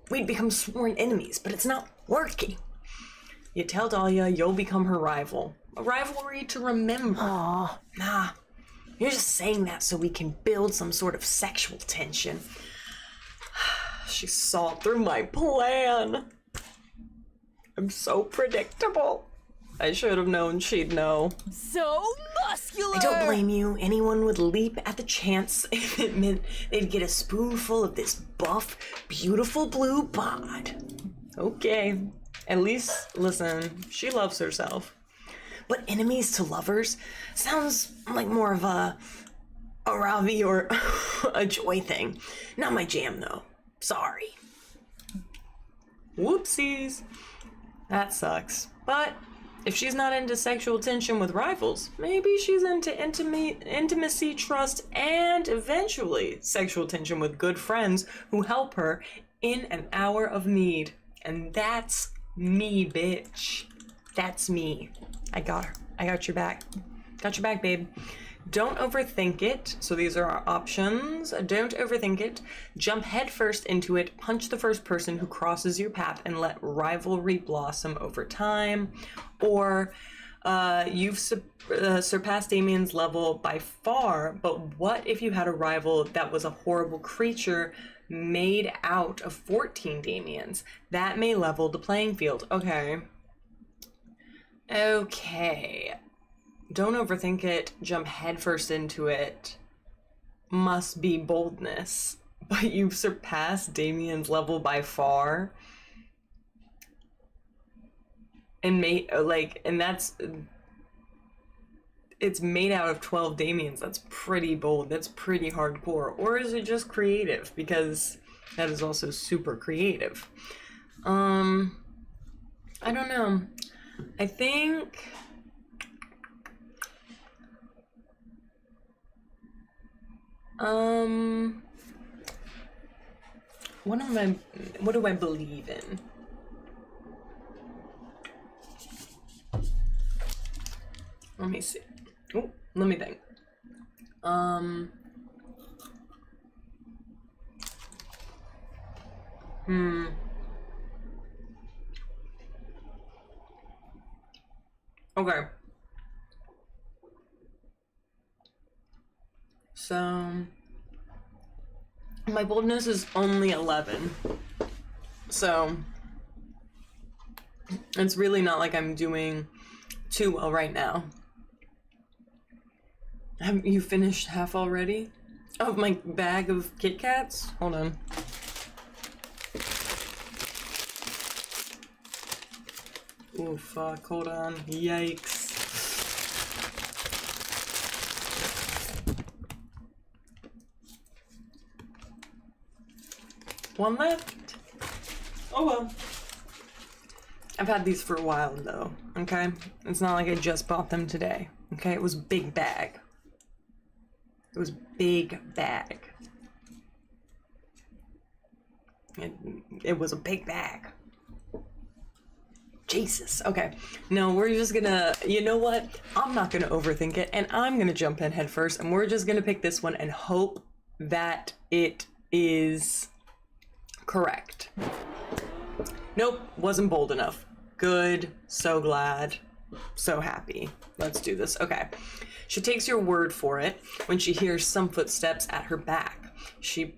we'd become sworn enemies, but it's not working. You tell Dahlia you'll become her rival. A rivalry to remember. Aw. Nah, you're just saying that so we can build some sort of sexual tension. She saw through my plan. I'm so predictable. I should have known she'd know. So muscular. I don't blame you. Anyone would leap at the chance if it meant they'd get a spoonful of this buff, beautiful blue bod. Okay. At least, listen, she loves herself. But enemies to lovers sounds like more of a Ravi or a Joy thing. Not my jam, though. Sorry. Whoopsies. That sucks. But if she's not into sexual tension with rivals, maybe she's into intimacy, trust, and eventually sexual tension with good friends who help her in an hour of need. And that's me, bitch. That's me. I got her. I got your back. Got your back, babe. Don't overthink it. So these are our options. Don't overthink it. Jump headfirst into it. Punch the first person who crosses your path and let rivalry blossom over time. Or you've surpassed Damien's level by far, but what if you had a rival that was a horrible creature made out of 14 Damiens? That may level the playing field. Okay. Don't overthink it. Jump headfirst into it. Must be boldness. But you've surpassed Damien's level by far. And it's made out of 12 Damiens. That's pretty bold. That's pretty hardcore. Or is it just creative? Because that is also super creative. I don't know. I think what do I believe in? Let me see. Oh, let me think. Okay. So my boldness is only 11. So it's really not like I'm doing too well right now. Have you finished half already? Of my bag of Kit Kats? Hold on. Oh fuck, hold on. Yikes. One left. Oh well. I've had these for a while though, okay? It's not like I just bought them today, okay? It was a big bag. It was big bag. It was a big bag. Jesus. Okay. No, we're just gonna, you know what? I'm not gonna overthink it, and I'm gonna jump in head first, and we're just gonna pick this one and hope that it is correct. Nope, wasn't bold enough. Good. So glad. So happy. Let's do this. Okay. She takes your word for it when she hears some footsteps at her back. She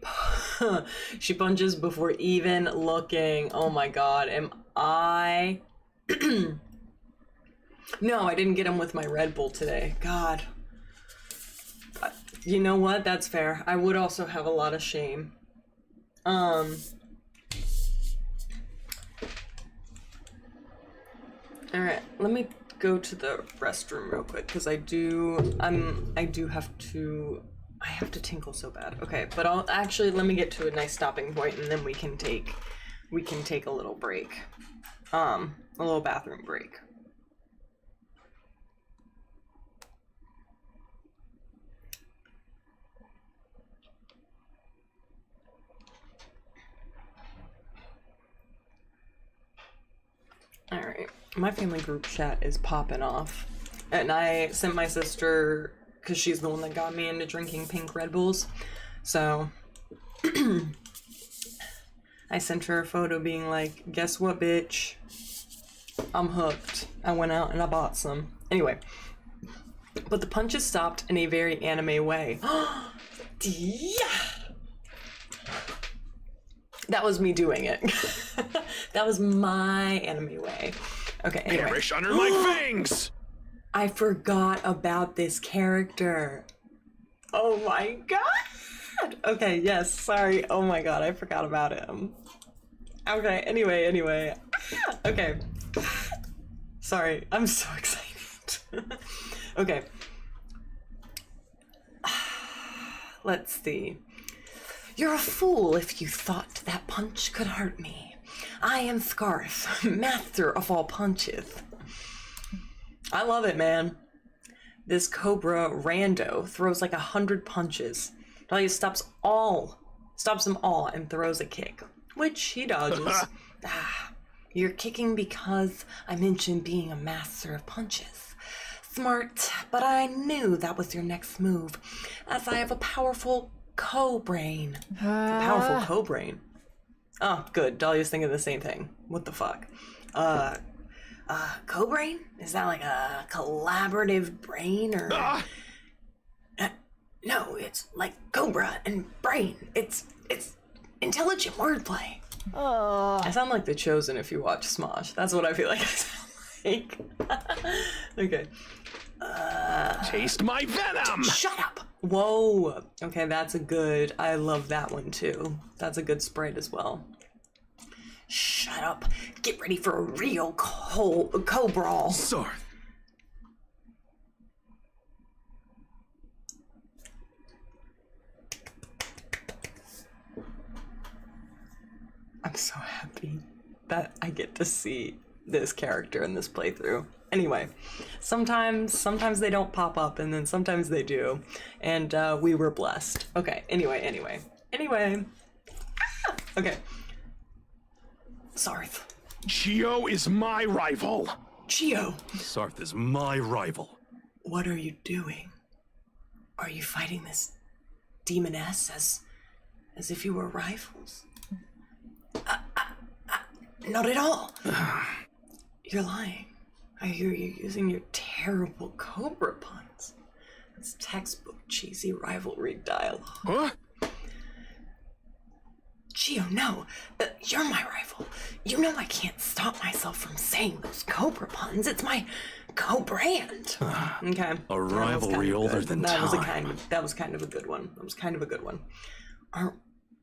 punches before even looking. Oh my god. Am I... No, I didn't get him with my Red Bull today. God. You know what? That's fair. I would also have a lot of shame. Alright, let me go to the restroom real quick, because I have to tinkle so bad. Okay, but let me get to a nice stopping point, and then we can take a little break. A little bathroom break. Alright, my family group chat is popping off. And I sent my sister, because she's the one that got me into drinking pink Red Bulls. So, I sent her a photo being like, guess what, bitch? I'm hooked. I went out and I bought some. Anyway, but the punches stopped in a very anime way. Yeah! That was me doing it. That was my anime way. Okay, anyway. Perish under my fangs! I forgot about this character. Oh my god! Okay, yes, sorry. Oh my god, I forgot about him. Okay, anyway. Okay. Sorry, I'm so excited. Okay. Let's see. You're a fool if you thought that punch could hurt me. I am Scarf, master of all punches. I love it, man. This Cobra rando throws like 100 punches. Dahlia stops them all and throws a kick, which he dodges. You're kicking because I mentioned being a master of punches. Smart, but I knew that was your next move, as I have a powerful co-brain. Powerful co-brain. Oh, good. Dahlia's thinking the same thing. What the fuck? Co-brain? Is that like a collaborative brain or? No, it's like Cobra and brain. It's intelligent wordplay. I sound like the Chosen if you watch Smosh. That's what I feel like I sound like. Okay. Taste my venom! Shut up! Whoa! Okay, that's a good... I love that one too. That's a good sprite as well. Shut up. Get ready for a real co-brawl. Sorry. I'm so happy that I get to see this character in this playthrough. Anyway, sometimes they don't pop up, and then sometimes they do, and we were blessed. Okay, anyway. Okay. Sarth. Chio is my rival. Chio! Sarth is my rival. What are you doing? Are you fighting this demoness as if you were rivals? Not at all. You're lying. I hear you using your terrible Cobra puns. It's textbook cheesy rivalry dialogue. Huh? Gio, no. You're my rival. You know I can't stop myself from saying those Cobra puns. It's my co-brand. Okay. A rivalry older than time. That was kind of a good one. Aren't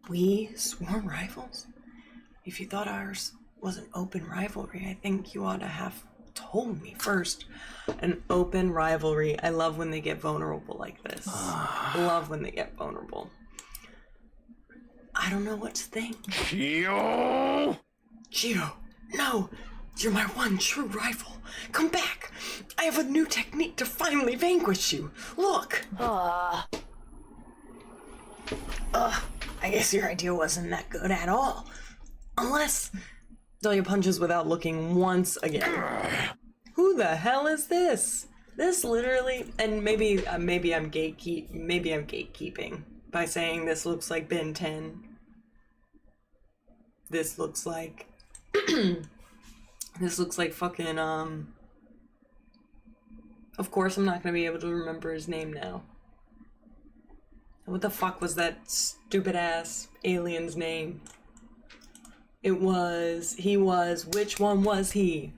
we sworn rivals? If you thought ours was an open rivalry, I think you ought to have told me first. An open rivalry. I love when they get vulnerable like this. Love when they get vulnerable. I don't know what to think. Chio! Gio, no! You're my one true rival. Come back! I have a new technique to finally vanquish you. Look! I guess your idea wasn't that good at all. Unless Dahlia punches without looking once again. Who the hell is this? This literally, and maybe I'm gatekeeping by saying this looks like Ben 10. This looks like this looks like fucking of course I'm not gonna be able to remember his name now. What the fuck was that stupid ass alien's name? Which one was he?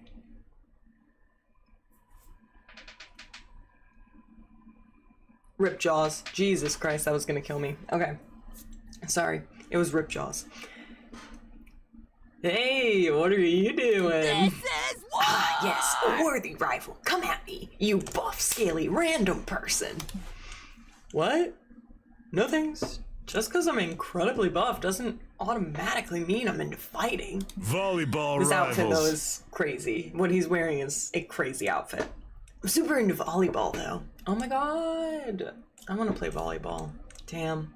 Rip Jaws. Jesus Christ, that was gonna kill me. Okay. Sorry. It was Rip Jaws. Hey, what are you doing? This is what? Ah, yes, a worthy rival. Come at me, you buff, scaly, random person. What? No thanks. Just because I'm incredibly buff doesn't automatically mean I'm into fighting. Volleyball This outfit, though, rivals. is crazy. What he's wearing is a crazy outfit. I'm super into volleyball, though. Oh my god. I want to play volleyball. Damn.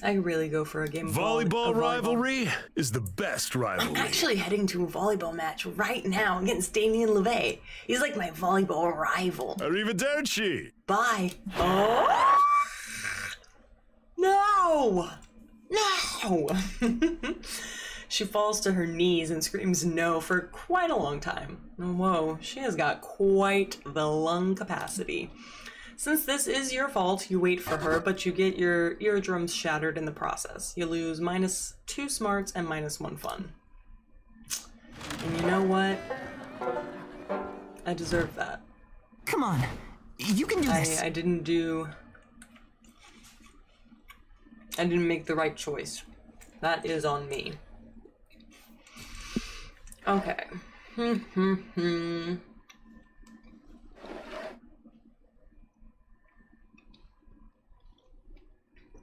I could really go for a game of Volleyball of rivalry is the best I'm rivalry. actually heading to a volleyball match right now against Damien LeVay. He's like my volleyball rival. Arrivederci. Bye. Oh! No! No! She falls to her knees and screams no for quite a long time. Whoa, she has got quite the lung capacity. Since this is your fault, you wait for her, but you get your eardrums shattered in the process. You lose -2 smarts and -1 fun. And you know what? I deserve that. Come on. You can do this. I didn't make the right choice. That is on me. Okay.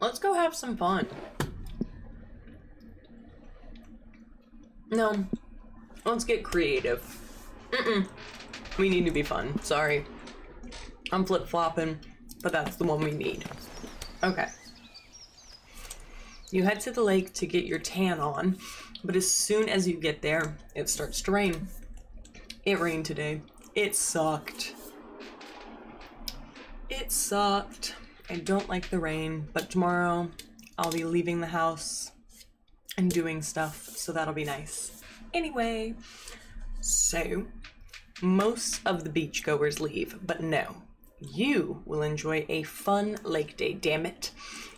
Let's go have some fun. No. Let's get creative. We need to be fun. Sorry. I'm flip-flopping, but that's the one we need. Okay. You head to the lake to get your tan on, but as soon as you get there, it starts to rain. It rained today. It sucked. It sucked. I don't like the rain, but tomorrow I'll be leaving the house and doing stuff, so that'll be nice. Anyway, so most of the beachgoers leave, but no. You will enjoy a fun lake day, damn it.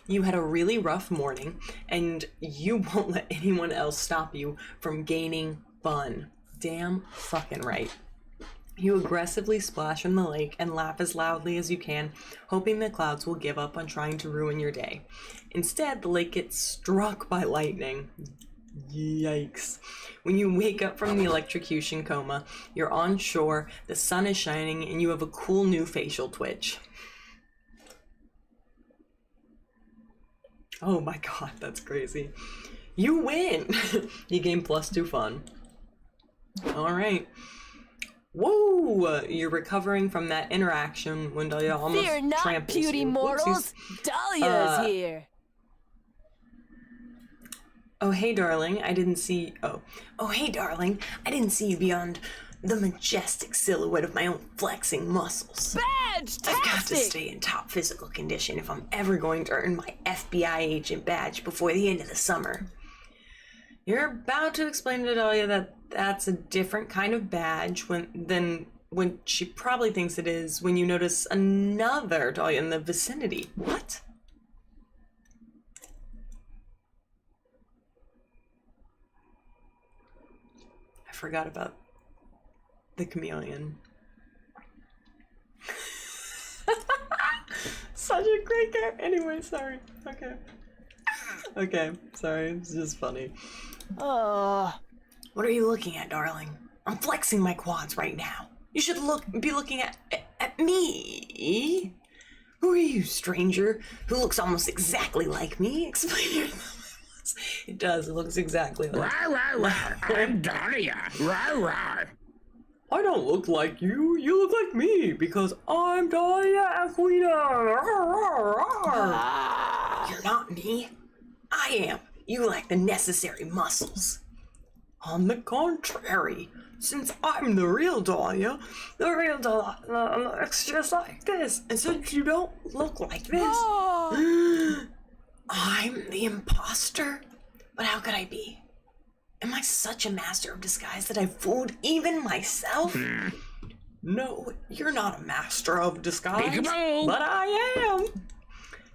You had a really rough morning, and you won't let anyone else stop you from gaining fun. Damn fucking right. You aggressively splash in the lake and laugh as loudly as you can, hoping the clouds will give up on trying to ruin your day. Instead, the lake gets struck by lightning. Yikes. When you wake up from the electrocution coma, you're on shore, the sun is shining, and you have a cool new facial twitch. Oh my god, that's crazy. You win! You gain +2 fun. Alright. Whoa! You're recovering from that interaction when Dahlia almost Fear not, tramples beauty you. mortals. Whoopsies. Dahlia's here. Oh, hey, darling. I didn't see... Oh, hey, darling. I didn't see you beyond the majestic silhouette of my own flexing muscles. Badge-tastic! I've got to stay in top physical condition if I'm ever going to earn my FBI agent badge before the end of the summer. You're about to explain to Dahlia that that's a different kind of badge than when she probably thinks it is when you notice another Dahlia in the vicinity. What? I forgot about the chameleon. Such a great character. Anyway, sorry. Okay. Okay, sorry. It's just funny. What are you looking at, darling? I'm flexing my quads right now. You should be looking at me. Who are you, stranger, who looks almost exactly like me? Explain yourself. It does. It looks exactly like. I'm Dahlia. I don't look like you. You look like me because I'm Dahlia Aquita. You're not me. I am. You lack the necessary muscles. On the contrary, since I'm the real Dahlia, looks just like this. And since you don't look like this, I'm the imposter. But how could I be? Am I such a master of disguise that I've fooled even myself? No, you're not a master of disguise, Peekaboo. but I am.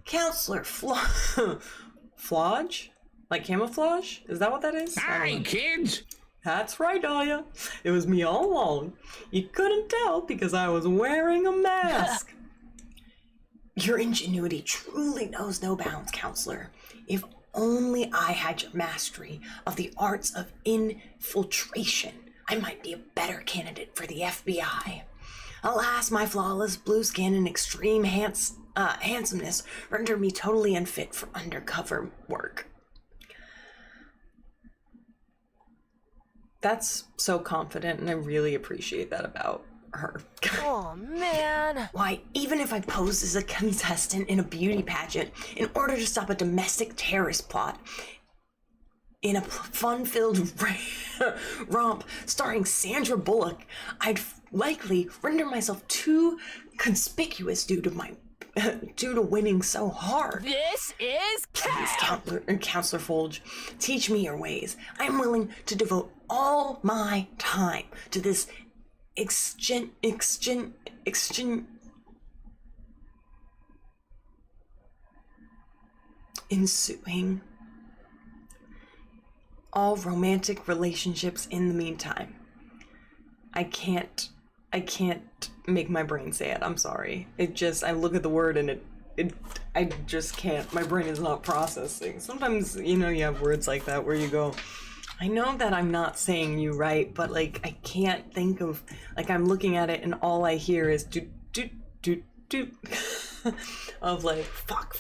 Counselor Flodge? Like camouflage? Is that what that is? Hi, kids. That's right, Dahlia. It was me all along. You couldn't tell because I was wearing a mask. Your ingenuity truly knows no bounds, counselor. If only I had your mastery of the arts of infiltration, I might be a better candidate for the FBI. Alas, my flawless blue skin and extreme handsomeness render me totally unfit for undercover work. That's so confident, and I really appreciate that about her. Oh, man. Why, even if I posed as a contestant in a beauty pageant in order to stop a domestic terrorist plot in a fun-filled romp starring Sandra Bullock, I'd likely render myself too conspicuous due to winning so hard. This is Please, Counselor Folge, teach me your ways. I am willing to devote all my time to this ensuing all romantic relationships in the meantime. I can't make my brain say it. I'm sorry. I look at the word and I just can't. My brain is not processing. Sometimes, you have words like that where you go, I know that I'm not saying you right, but like I can't think of, like I'm looking at it and all I hear is do of like fuck.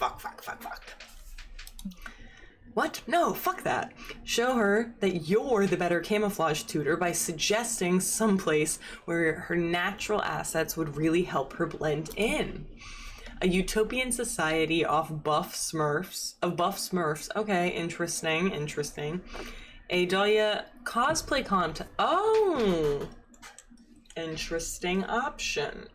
What? No, fuck that. Show her that you're the better camouflage tutor by suggesting someplace where her natural assets would really help her blend in. A utopian society of buff Smurfs. Okay, interesting. A Dahlia cosplay contest. Oh! Interesting option.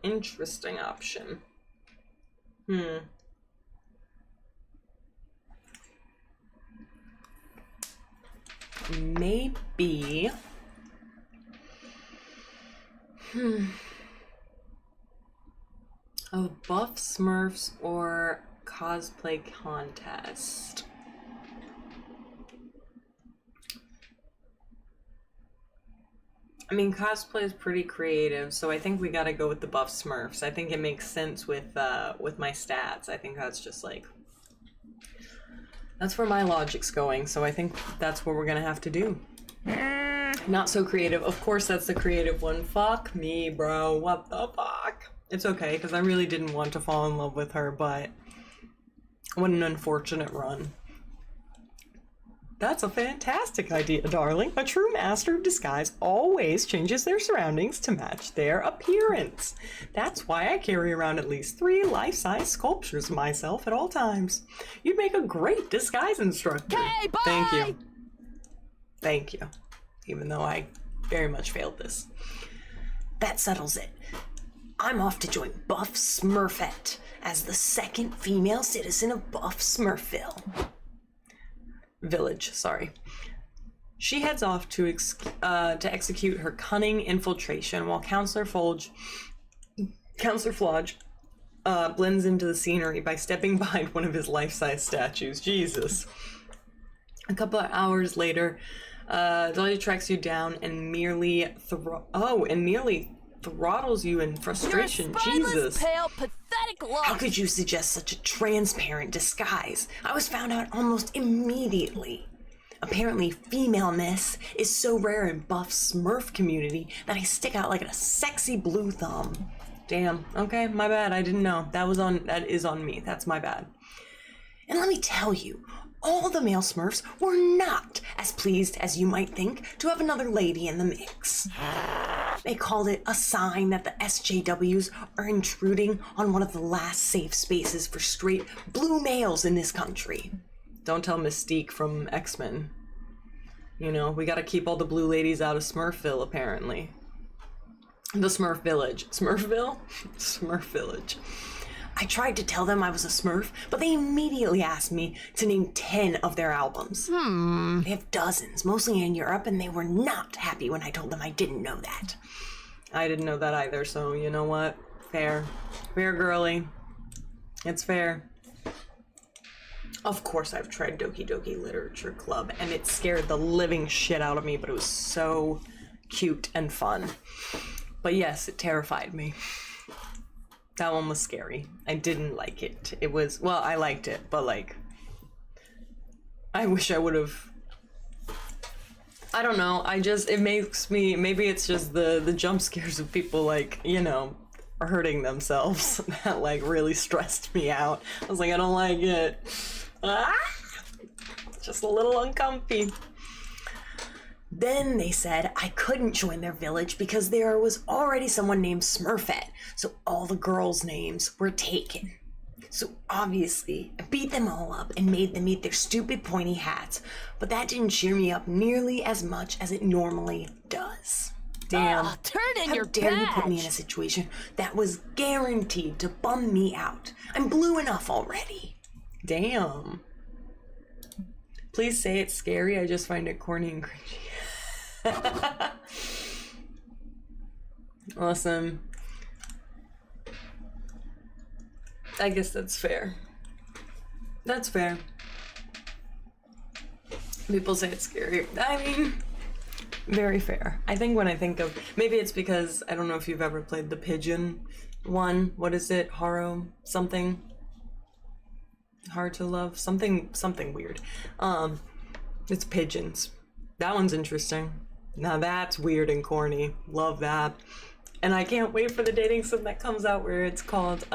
Maybe. A buff Smurfs or cosplay contest. I mean, cosplay is pretty creative, so I think we gotta go with the buff Smurfs. I think it makes sense with my stats. I think that's just like, that's where my logic's going, so I think that's what we're gonna have to do. Not so creative. Of course, that's the creative one. Fuck me, bro. What the fuck? It's okay, because I really didn't want to fall in love with her, but what an unfortunate run. That's a fantastic idea, darling. A true master of disguise always changes their surroundings to match their appearance. That's why I carry around at least 3 life-size sculptures of myself at all times. You'd make a great disguise instructor. Okay, bye! Thank you. Even though I very much failed this. That settles it. I'm off to join Buff Smurfette as the second female citizen of Buff Smurfville. Village, sorry. She heads off to execute her cunning infiltration while Counselor Flodge blends into the scenery by stepping behind one of his life-size statues. Jesus. A couple of hours later, Dahlia tracks you down and merely throttles you in frustration. Jesus. Pale, pathetic look. How could you suggest such a transparent disguise? I was found out almost immediately. Apparently, femaleness is so rare in Buff Smurf community that I stick out like a sexy blue thumb. Damn. Okay, my bad. I didn't know. That is on me. That's my bad. And let me tell you, all the male Smurfs were not as pleased as you might think to have another lady in the mix. They called it a sign that the SJWs are intruding on one of the last safe spaces for straight blue males in this country. Don't tell Mystique from X-Men. We gotta keep all the blue ladies out of Smurfville, apparently. The Smurf Village. Smurfville? Smurf Village. I tried to tell them I was a Smurf, but they immediately asked me to name 10 of their albums. They have dozens, mostly in Europe, and they were not happy when I told them I didn't know that. I didn't know that either, so you know what? Fair. Fair, girly. It's fair. Of course I've tried Doki Doki Literature Club, and it scared the living shit out of me, but it was so cute and fun. But yes, it terrified me. That one was scary. I didn't like it. It was, well, I liked it, but like, I wish I would have. I don't know. It makes me, maybe it's just the jump scares of people like, you know, are hurting themselves that like really stressed me out. I was like, I don't like it. Ah! Just a little uncomfy. Then they said I couldn't join their village because there was already someone named Smurfette, so all the girls' names were taken. So obviously, I beat them all up and made them eat their stupid pointy hats, but that didn't cheer me up nearly as much as it normally does. Damn. Oh, turn in How your dare you put me in a badge. situation that was guaranteed to bum me out? I'm blue enough already. Damn. Please say it's scary, I just find it corny and cringy. Awesome. I guess that's fair. That's fair. People say it's scary. I mean, very fair. I think when I think of, maybe it's because, I don't know if you've ever played the pigeon one. What is it? Haro something? Hard to love? Something weird. It's pigeons. That one's interesting. Now that's weird and corny. Love that. And I can't wait for the dating sim that comes out where it's called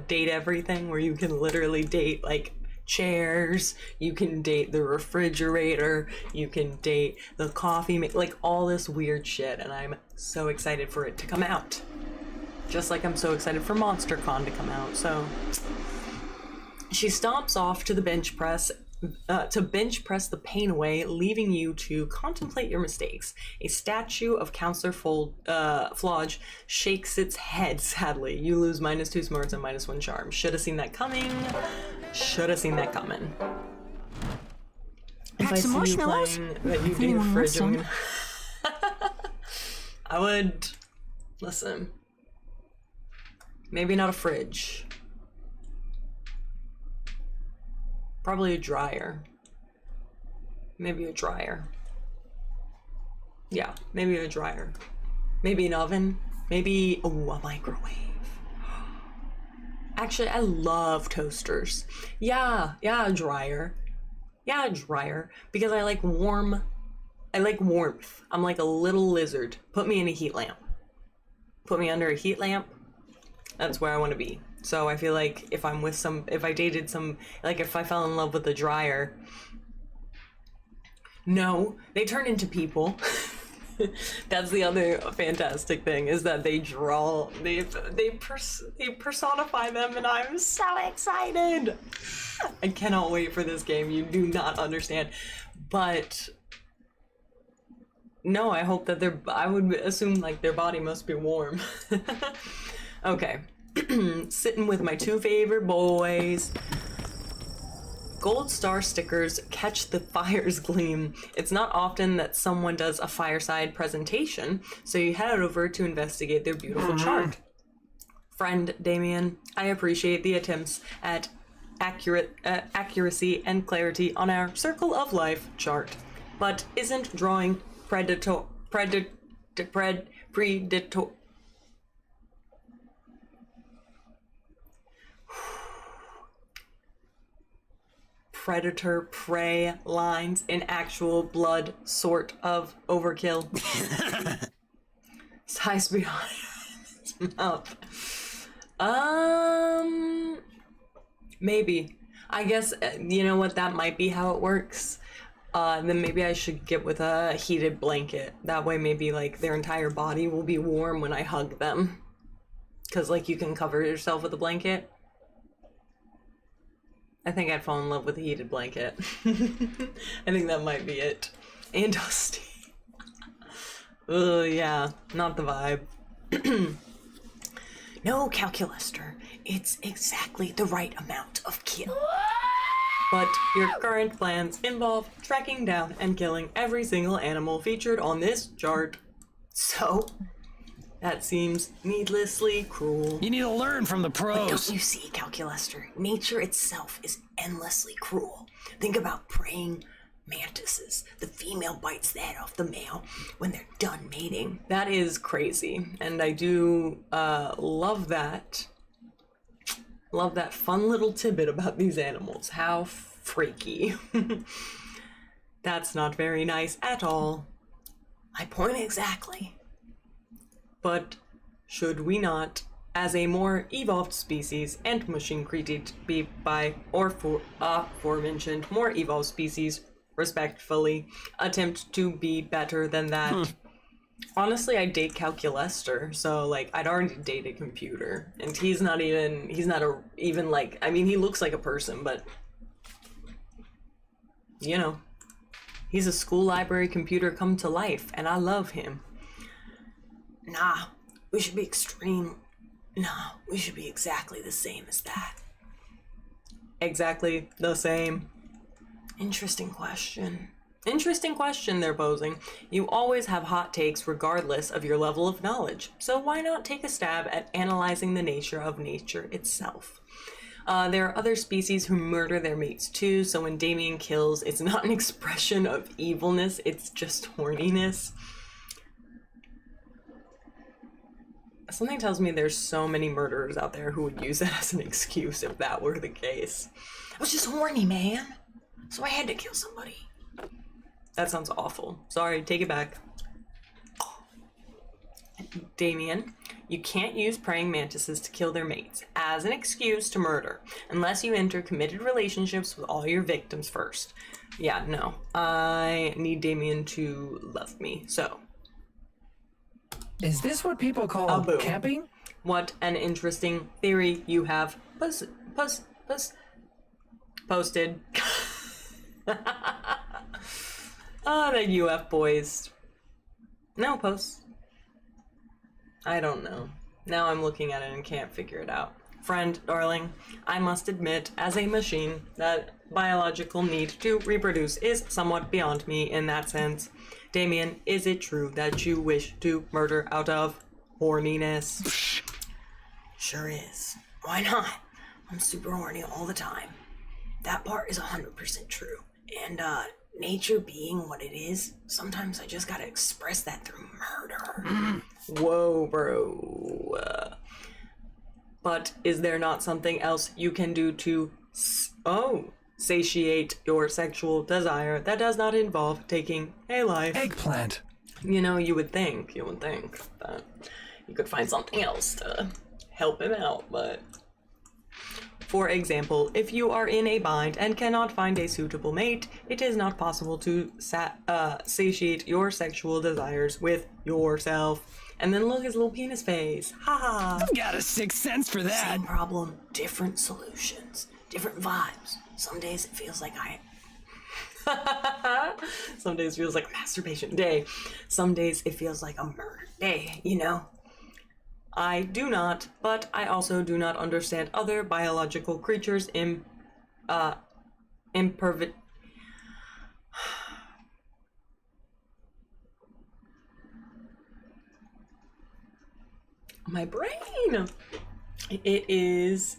Date Everything, where you can literally date like chairs, you can date the refrigerator, you can date the coffee, like all this weird shit, and I'm so excited for it to come out. Just like I'm so excited for MonsterCon to come out, so. She stomps off to the bench press to bench press the pain away, leaving you to contemplate your mistakes. A statue of Counselor Flodge shakes its head sadly. You lose -2 smarts and -1 charm. Should have seen that coming. Should have seen that coming. If Pack I some see you marshmallows? playing that you If do anyone fridge, wants I'm gonna... I would... Listen. Maybe not a fridge. Probably a dryer. Maybe a dryer. Yeah, maybe a dryer. Maybe an oven. Maybe, oh, a microwave. Actually, I love toasters. Yeah, a dryer. Yeah, a dryer. Because I like warmth. I'm like a little lizard. Put me in a heat lamp. Put me under a heat lamp. That's where I want to be. So I feel like if I dated some, like if I fell in love with a dryer, no, they turn into people. That's the other fantastic thing, is that they personify them, and I'm so excited. I cannot wait for this game. You do not understand. But no, I hope that I would assume like their body must be warm. Okay. Sitting with my two favorite boys. Gold star stickers catch the fire's gleam. It's not often that someone does a fireside presentation, so you head over to investigate their beautiful chart. Friend Damien, I appreciate the attempts at accuracy and clarity on our Circle of Life chart, but isn't drawing predator prey lines in actual blood sort of overkill. Size beyond its mouth. Maybe. I guess, you know what, that might be how it works. Then maybe I should get with a heated blanket. That way maybe like their entire body will be warm when I hug them. 'Cause like you can cover yourself with a blanket. I think I'd fall in love with a heated blanket. I think that might be it. And dusty. Yeah, not the vibe. No, Calculuster. It's exactly the right amount of kill. But your current plans involve tracking down and killing every single animal featured on this chart. So, that seems needlessly cruel. You need to learn from the But pros. don't you see, Calculuster? Nature itself is endlessly cruel. Think about praying mantises. The female bites the head off the male when they're done mating. That is crazy, and I do love that. Love that fun little tidbit about these animals. How freaky. That's not very nice at all. My point exactly. But should we not, as a more evolved species and machine created be by or for aforementioned more evolved species, respectfully attempt to be better than that? Honestly, I date Calculester, so like I'd already date a computer, and he's not even like, I mean, he looks like a person, but you know, he's a school library computer come to life, and I love him. Nah, we should be exactly the same as that. Exactly the same. Interesting question they're posing. You always have hot takes regardless of your level of knowledge, so why not take a stab at analyzing the nature of nature itself? There are other species who murder their mates too, so when Damien kills, it's not an expression of evilness, it's just horniness. Something tells me there's so many murderers out there who would use that as an excuse if that were the case. I was just horny, man, so I had to kill somebody. That sounds awful. Sorry, take it back. Damien, you can't use praying mantises to kill their mates as an excuse to murder, unless you enter committed relationships with all your victims first. Yeah, no. I need Damien to love me, so. Is this what people call camping? What an interesting theory you have posted. Oh, the UF boys. No posts. I don't know. Now I'm looking at it and can't figure it out. Friend, darling, I must admit, as a machine, that biological need to reproduce is somewhat beyond me in that sense. Damien, is it true that you wish to murder out of horniness? Sure is. Why not? I'm super horny all the time. That part is 100% true. And, nature being what it is, sometimes I just gotta express that through murder. Whoa, bro. But is there not something else you can do to, satiate your sexual desire that does not involve taking a life? Eggplant. You know, you would think that you could find something else to help him out, but... For example, if you are in a bind and cannot find a suitable mate, it is not possible to satiate your sexual desires with yourself. And then look, his little penis face. Ha ha! Got a sixth sense for that. Same problem, different solutions, different vibes. Some days it feels like Some days it feels like a masturbation day. Some days it feels like a murder day, you know? I do not, but I also do not understand other biological creatures My brain! It is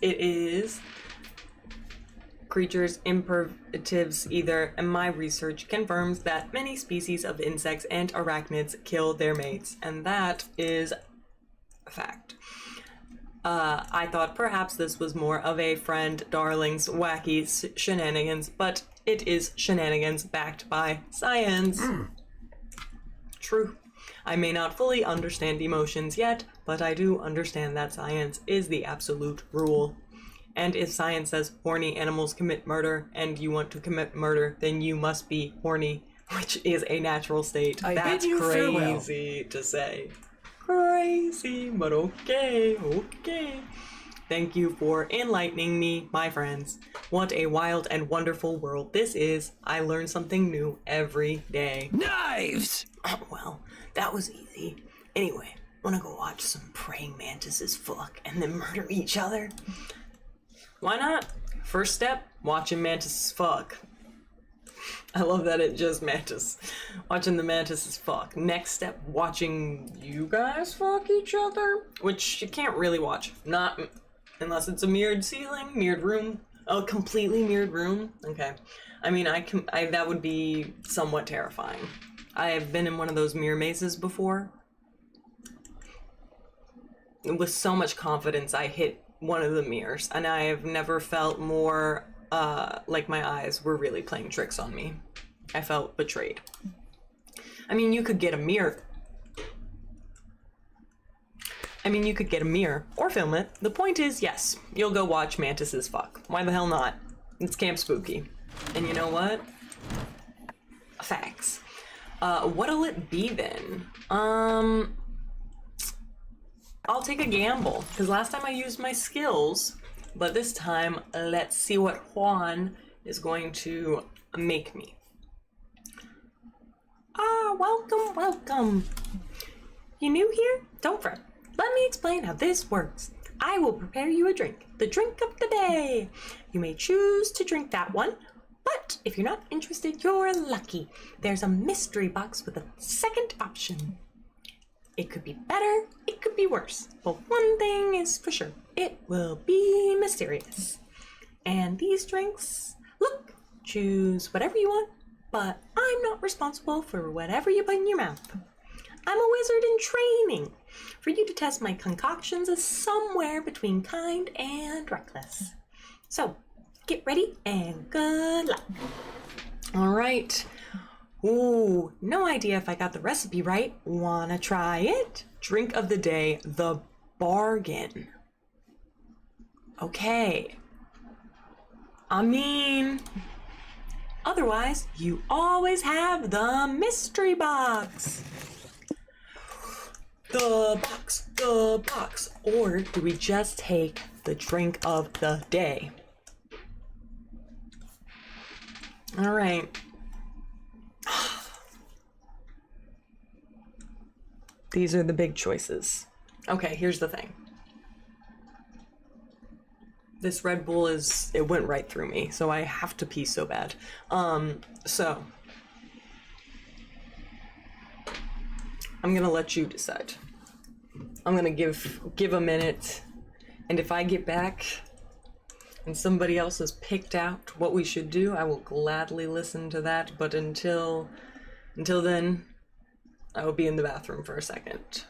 creatures imperatives either, and my research confirms that many species of insects and arachnids kill their mates, and that is fact. I thought perhaps this was more of a friend darling's wacky shenanigans, but it is shenanigans backed by science. True. I may not fully understand emotions yet, but I do understand that science is the absolute rule. And if science says horny animals commit murder, and you want to commit murder, then you must be horny, which is a natural state. That's crazy to say. Crazy, but okay. Thank you for enlightening me, my friends. What a wild and wonderful world this is. I learn something new every day. Knives! Oh, well, that was easy. Anyway, wanna go watch some praying mantises fuck and then murder each other? Why not? First step, watching mantises fuck. I love that it just mantis. Watching the mantises fuck. Next step, watching you guys fuck each other, which you can't really watch. Not unless it's a mirrored ceiling, mirrored room, a completely mirrored room. Okay, I mean, that would be somewhat terrifying. I have been in one of those mirror mazes before. With so much confidence, I hit one of the mirrors, and I have never felt more like my eyes were really playing tricks on me. I felt betrayed. I mean, you could get a mirror. Or film it. The point is, yes, you'll go watch mantises fuck. Why the hell not? It's Camp Spooky. And you know what? Facts. What'll it be then? I'll take a gamble, because last time I used my skills, but this time, let's see what Juan is going to make me. Welcome, welcome. You new here? Don't fret. Let me explain how this works. I will prepare you a drink, the drink of the day. You may choose to drink that one, but if you're not interested, you're lucky. There's a mystery box with a second option. It could be better, it could be worse, but one thing is for sure, it will be mysterious. And these drinks, look, choose whatever you want, but I'm not responsible for whatever you put in your mouth. I'm a wizard in training. For you to test my concoctions is somewhere between kind and reckless. So, get ready and good luck. All right. Ooh, no idea if I got the recipe right. Wanna try it? Drink of the day, the bargain. Okay. I mean, otherwise, you always have the mystery box. The box. Or do we just take the drink of the day? All right. These are the big choices. Okay, here's the thing. This Red Bull it went right through me, so I have to pee so bad. So I'm gonna let you decide. I'm gonna give a minute, and if I get back and somebody else has picked out what we should do, I will gladly listen to that, but until then, I will be in the bathroom for a second.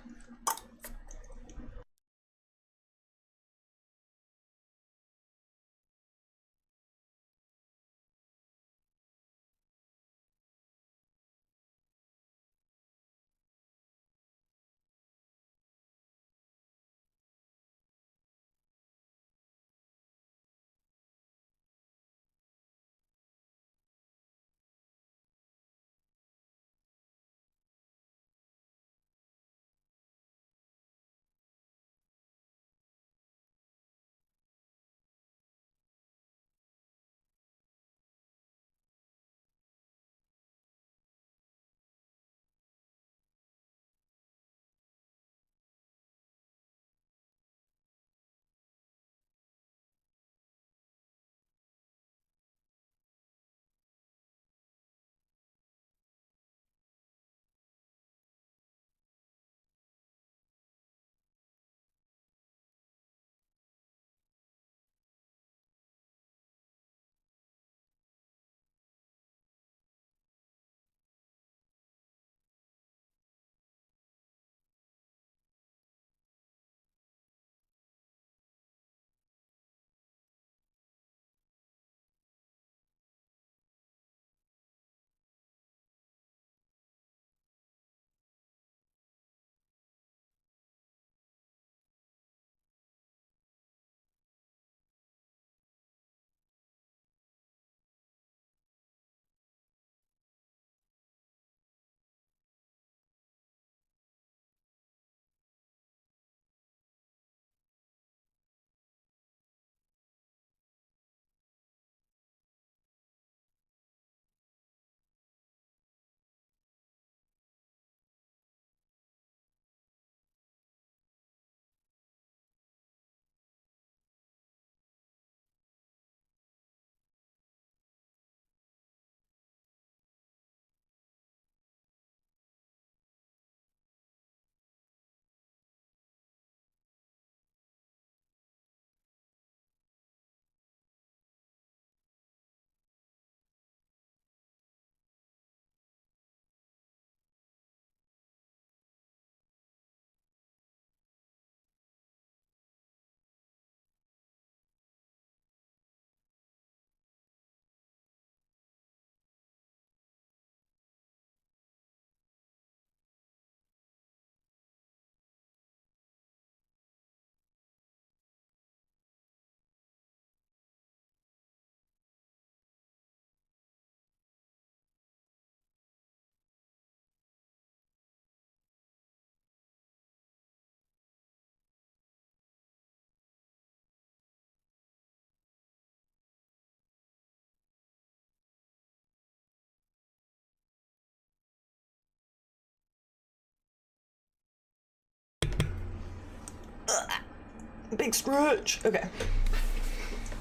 Big scrooge. Okay.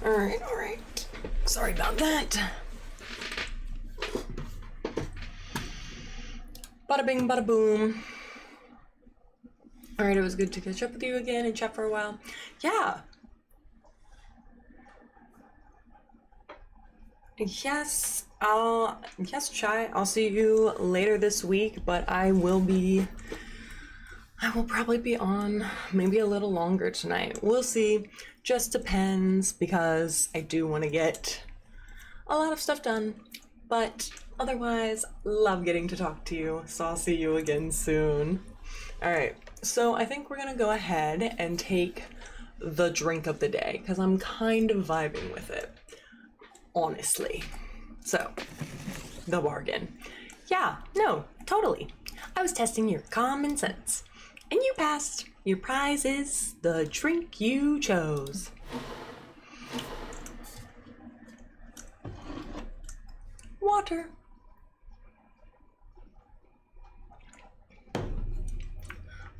Alright, alright. Sorry about that. Bada bing, bada boom. Alright, it was good to catch up with you again and chat for a while. Yeah. Yes, Chai, I'll see you later this week, but I will probably be on maybe a little longer tonight. We'll see. Just depends, because I do want to get a lot of stuff done. But otherwise, love getting to talk to you. So I'll see you again soon. Alright, so I think we're going to go ahead and take the drink of the day, because I'm kind of vibing with it. Honestly. So, the bargain. Yeah, no, totally. I was testing your common sense. And you passed. Your prize is the drink you chose. Water.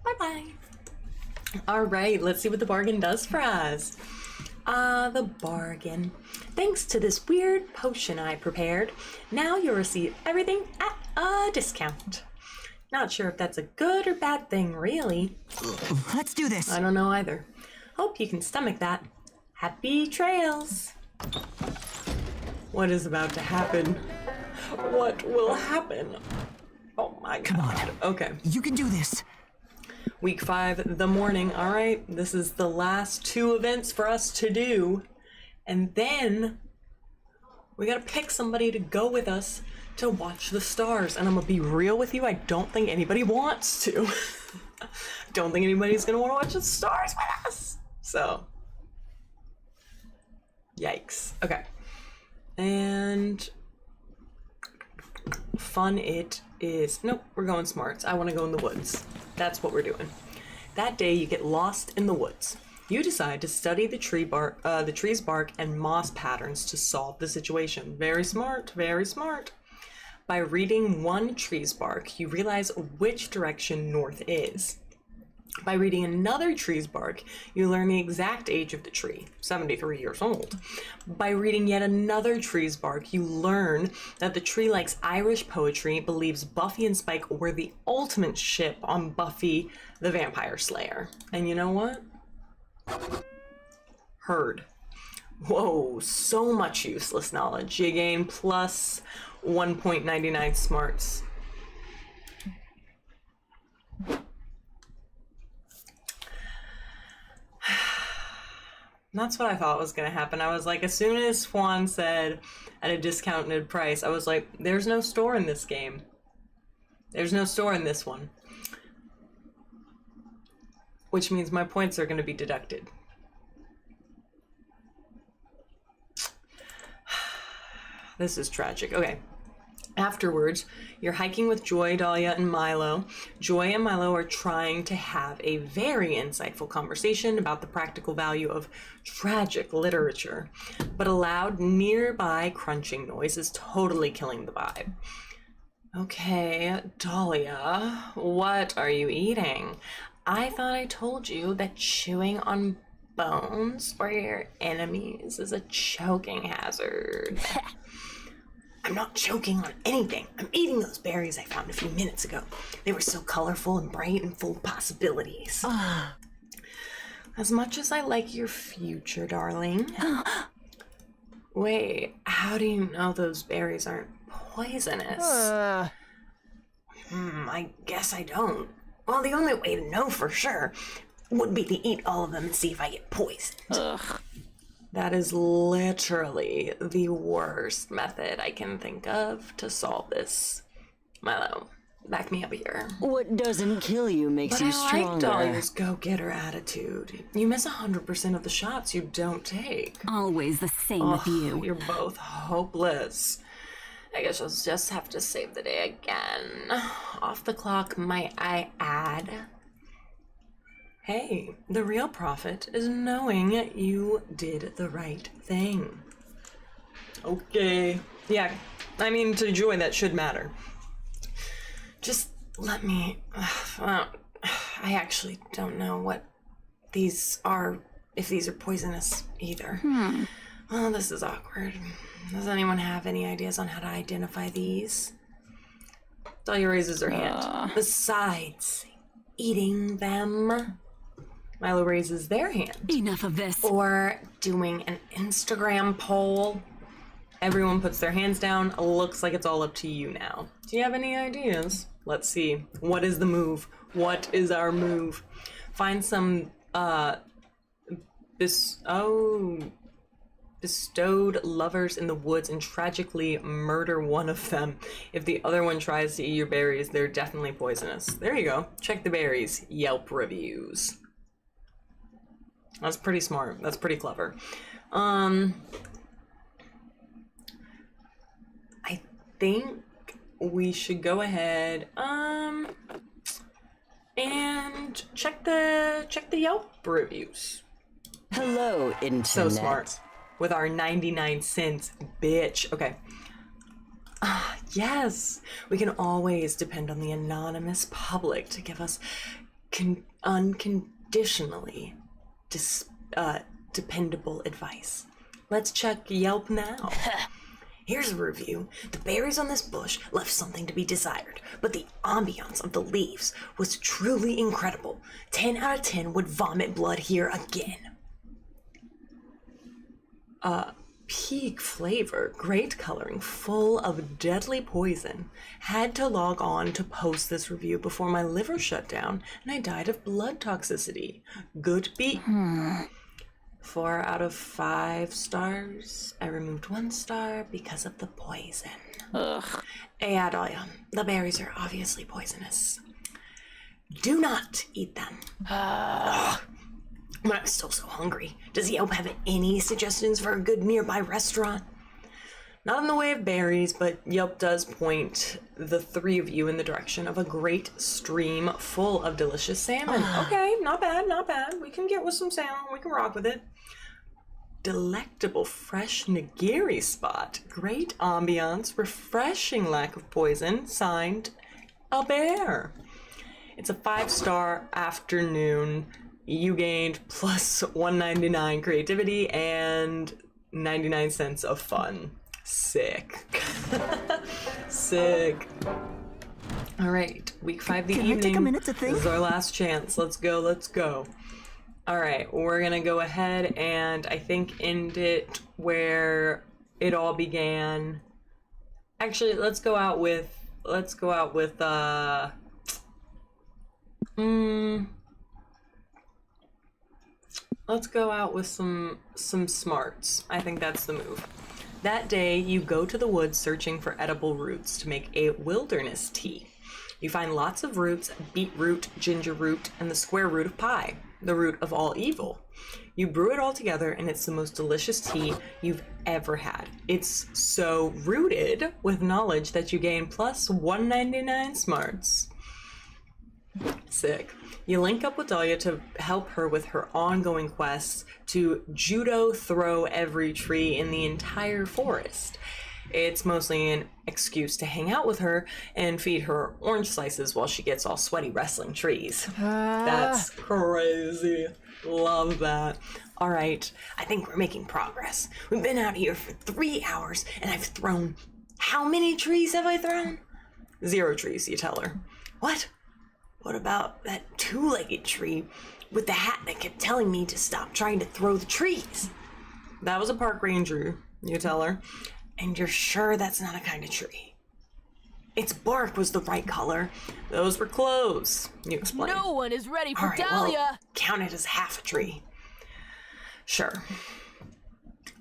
Bye-bye. All right, let's see what the bargain does for us. The bargain. Thanks to this weird potion I prepared, now you'll receive everything at a discount. Not sure if that's a good or bad thing, really. Let's do this. I don't know either. Hope you can stomach that. Happy trails. What is about to happen? What will happen? Oh my God. Come on. Okay. You can do this. Week 5, the morning. All right, this is the last 2 events for us to do. And then we gotta pick somebody to go with us to watch the stars. And I'm gonna be real with you, I don't think anybody wants to. Don't think anybody's gonna wanna watch the stars with us. So, yikes. Okay. And fun it is. Nope, we're going smarts. I wanna go in the woods. That's what we're doing. That day you get lost in the woods. You decide to study the tree's bark and moss patterns to solve the situation. Very smart, very smart. By reading one tree's bark, you realize which direction north is. By reading another tree's bark, you learn the exact age of the tree, 73 years old. By reading yet another tree's bark, you learn that the tree likes Irish poetry, believes Buffy and Spike were the ultimate ship on Buffy the Vampire Slayer. And you know what? Heard. Whoa, so much useless knowledge. You gain plus 1.99 smarts. That's what I thought was going to happen. I was like, as soon as Juan said at a discounted price, I was like, there's no store in this game. There's no store in this one. Which means my points are going to be deducted. This is tragic. Okay. Afterwards, you're hiking with Joy, Dahlia, and Milo. Joy and Milo are trying to have a very insightful conversation about the practical value of tragic literature, but a loud nearby crunching noise is totally killing the vibe. Okay, Dahlia, what are you eating? I thought I told you that chewing on bones for your enemies is a choking hazard. I'm not choking on anything. I'm eating those berries I found a few minutes ago. They were so colorful and bright and full of possibilities. As much as I like your future, darling. Wait, how do you know those berries aren't poisonous? I guess I don't. Well, the only way to know for sure would be to eat all of them and see if I get poisoned. That is literally the worst method I can think of to solve this. Milo, back me up here. What doesn't kill you makes you stronger. I like Dahlia's go-getter attitude. You miss 100% of the shots you don't take. Always the same with you. You're both hopeless. I guess I'll just have to save the day again. Off the clock, might I add? Hey, the real profit is knowing you did the right thing. Okay. Yeah, I mean, to Joy, that should matter. Just let me... I actually don't know what if these are poisonous either. Oh, this is awkward. Does anyone have any ideas on how to identify these? Dahlia raises her hand. Besides eating them, Milo raises their hand. Enough of this. Or doing an Instagram poll. Everyone puts their hands down. Looks like it's all up to you now. Do you have any ideas? Let's see. What is the move? What is our move? Find some bestowed lovers in the woods and tragically murder one of them. If the other one tries to eat your berries, they're definitely poisonous. There you go. Check the berries. Yelp reviews. That's pretty smart. That's pretty clever. I think we should go ahead and check the Yelp reviews. Hello, internet. So smart. With our 99 cents, bitch. Okay. Yes. We can always depend on the anonymous public to give us unconditionally dependable advice. Let's check Yelp now. Here's a review. The berries on this bush left something to be desired, but the ambiance of the leaves was truly incredible. 10 out of 10 would vomit blood here again. Peak flavor, great coloring, full of deadly poison. Had to log on to post this review before my liver shut down and I died of blood toxicity. Good beat. 4 out of 5 stars. I removed 1 star because of the poison. Ugh. Yeah, Dahlia, the berries are obviously poisonous. Do not eat them. But I'm still so hungry. Does Yelp have any suggestions for a good nearby restaurant? Not in the way of berries, but Yelp does point the 3 of you in the direction of a great stream full of delicious salmon. Okay, not bad, not bad. We can get with some salmon. We can rock with it. Delectable fresh nigiri spot. Great ambiance. Refreshing lack of poison. Signed, a bear. It's a 5-star afternoon. You gained plus 199 creativity and 99 cents of fun. Sick. Sick. All right, week 5 the evening. Can I take a minute to think? This is our last chance. Let's go, let's go. All right, we're gonna go ahead and I think end it where it all began. Actually, let's go out with let's go out with some smarts. I think that's the move. That day, you go to the woods searching for edible roots to make a wilderness tea. You find lots of roots: beetroot, ginger root, and the square root of pie, the root of all evil. You brew it all together, and it's the most delicious tea you've ever had. It's so rooted with knowledge that you gain plus 199 smarts. Sick. You link up with Dahlia to help her with her ongoing quest to judo throw every tree in the entire forest. It's mostly an excuse to hang out with her and feed her orange slices while she gets all sweaty wrestling trees. That's crazy. Love that. All right, I think we're making progress. We've been out here for 3 hours and I've thrown... How many trees have I thrown? 0 trees, you tell her. What? What about that 2-legged tree with the hat that kept telling me to stop trying to throw the trees? That was a park ranger, you tell her. And you're sure that's not a kind of tree? Its bark was the right color. Those were clothes, you explain. No one is ready for All right, Dahlia. well, count it as half a tree. Sure.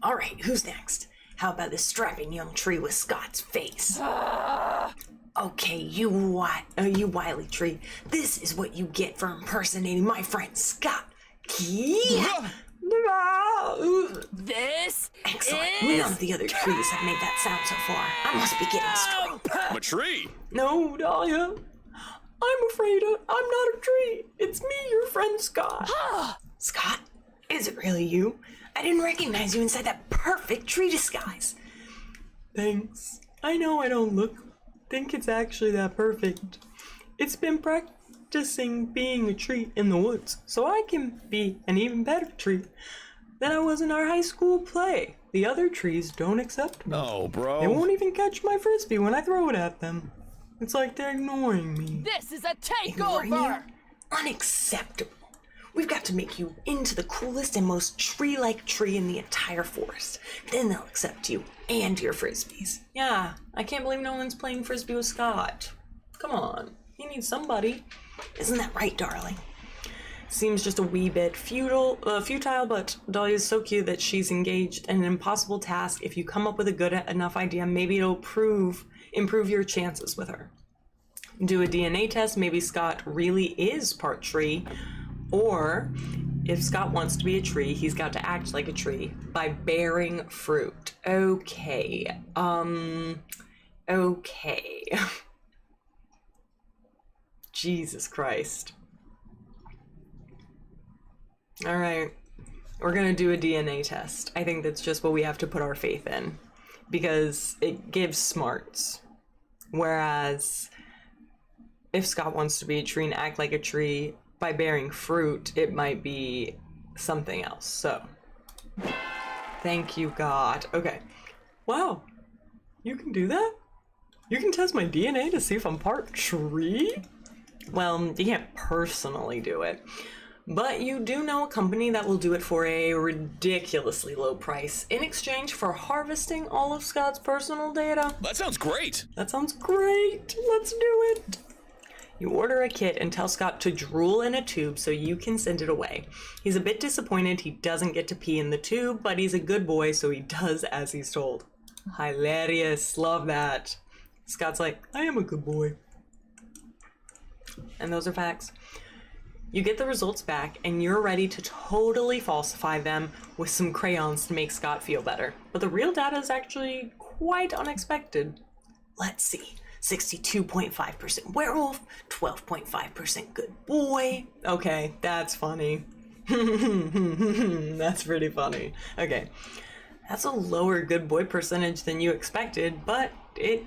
All right, who's next? How about this strapping young tree with Scott's face? Okay, you wily tree. This is what you get for impersonating my friend Scott. Yeah. This Excellent. is... None of the other trees have made that sound so far. I must be getting stronger. I'm a tree. No, Dahlia. I'm afraid I'm not a tree. It's me, your friend Scott. Scott? Is it really you? I didn't recognize you inside that perfect tree disguise. Thanks. I know I don't think it's actually that perfect. It's been practicing being a tree in the woods so I can be an even better tree than I was in our high school play. The other trees don't accept me. No, bro. They won't even catch my frisbee when I throw it at them. It's like they're ignoring me. This is a Ignoring you? takeover! Unacceptable. We've got to make you into the coolest and most tree-like tree in the entire forest. Then they'll accept you and your frisbees. Yeah, I can't believe no one's playing frisbee with Scott. Come on, he needs somebody. Isn't that right, darling? Seems just a wee bit futile, but Dahlia's so cute that she's engaged in an impossible task. If you come up with a good enough idea, maybe it'll improve your chances with her. Do a DNA test, maybe Scott really is part tree, or if Scott wants to be a tree, he's got to act like a tree by bearing fruit. Okay, okay. Jesus Christ. All right, we're gonna do a DNA test. I think that's just what we have to put our faith in because it gives smarts. Whereas if Scott wants to be a tree and act like a tree by bearing fruit, it might be something else. So, thank you, God. Okay. Wow, you can do that? You can test my DNA to see if I'm part tree? Well, you can't personally do it. But you do know a company that will do it for a ridiculously low price in exchange for harvesting all of Scott's personal data. That sounds great. That sounds great. Let's do it. You order a kit and tell Scott to drool in a tube so you can send it away. He's a bit disappointed he doesn't get to pee in the tube, but he's a good boy, so he does as he's told. Hilarious. Love that. Scott's like, I am a good boy. And those are facts. You get the results back, and you're ready to totally falsify them with some crayons to make Scott feel better. But the real data is actually quite unexpected. Let's see. 62.5% werewolf, 12.5% good boy. Okay, that's funny. That's pretty funny. Okay, that's a lower good boy percentage than you expected, but it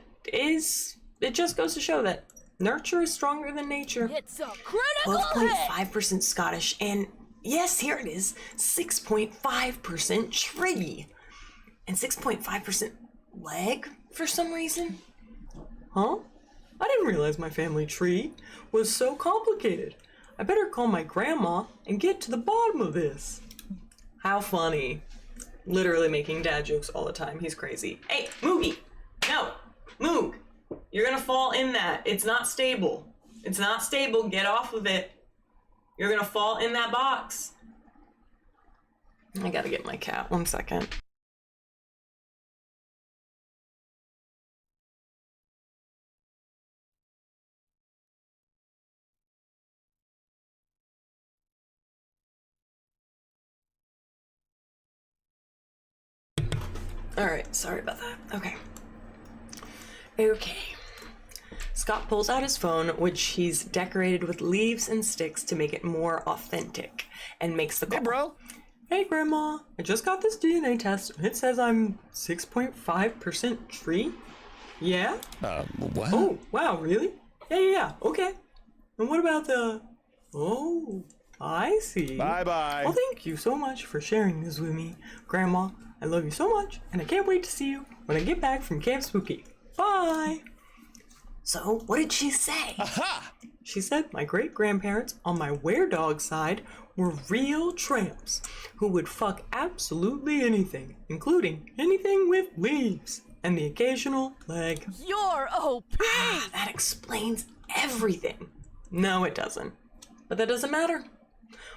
just goes to show that nurture is stronger than nature. It's a critical hit! 12.5% Scottish, and yes, here it is, 6.5% tree. And 6.5% leg for some reason? Huh? I didn't realize my family tree was so complicated. I better call my grandma and get to the bottom of this. How funny. Literally making dad jokes all the time. He's crazy. Hey, Moogie! No! Moog! You're gonna fall in that. It's not stable. It's not stable. Get off of it. You're gonna fall in that box. I gotta get my cat. 1 second. Alright, sorry about that. Okay. Okay. Scott pulls out his phone, which he's decorated with leaves and sticks to make it more authentic, and makes the call. Hey, bro. Hey, Grandma. I just got this DNA test. It says I'm 6.5% tree. Yeah? What? Oh, wow, really? Yeah. Okay. And what about the... Oh, I see. Bye-bye. Well, thank you so much for sharing this with me, Grandma. I love you so much, and I can't wait to see you when I get back from Camp Spooky. Bye! So, what did she say? Aha! She said my great-grandparents on my were-dog side were real tramps who would fuck absolutely anything, including anything with leaves and the occasional leg. You're OP! That explains everything. No, it doesn't. But that doesn't matter.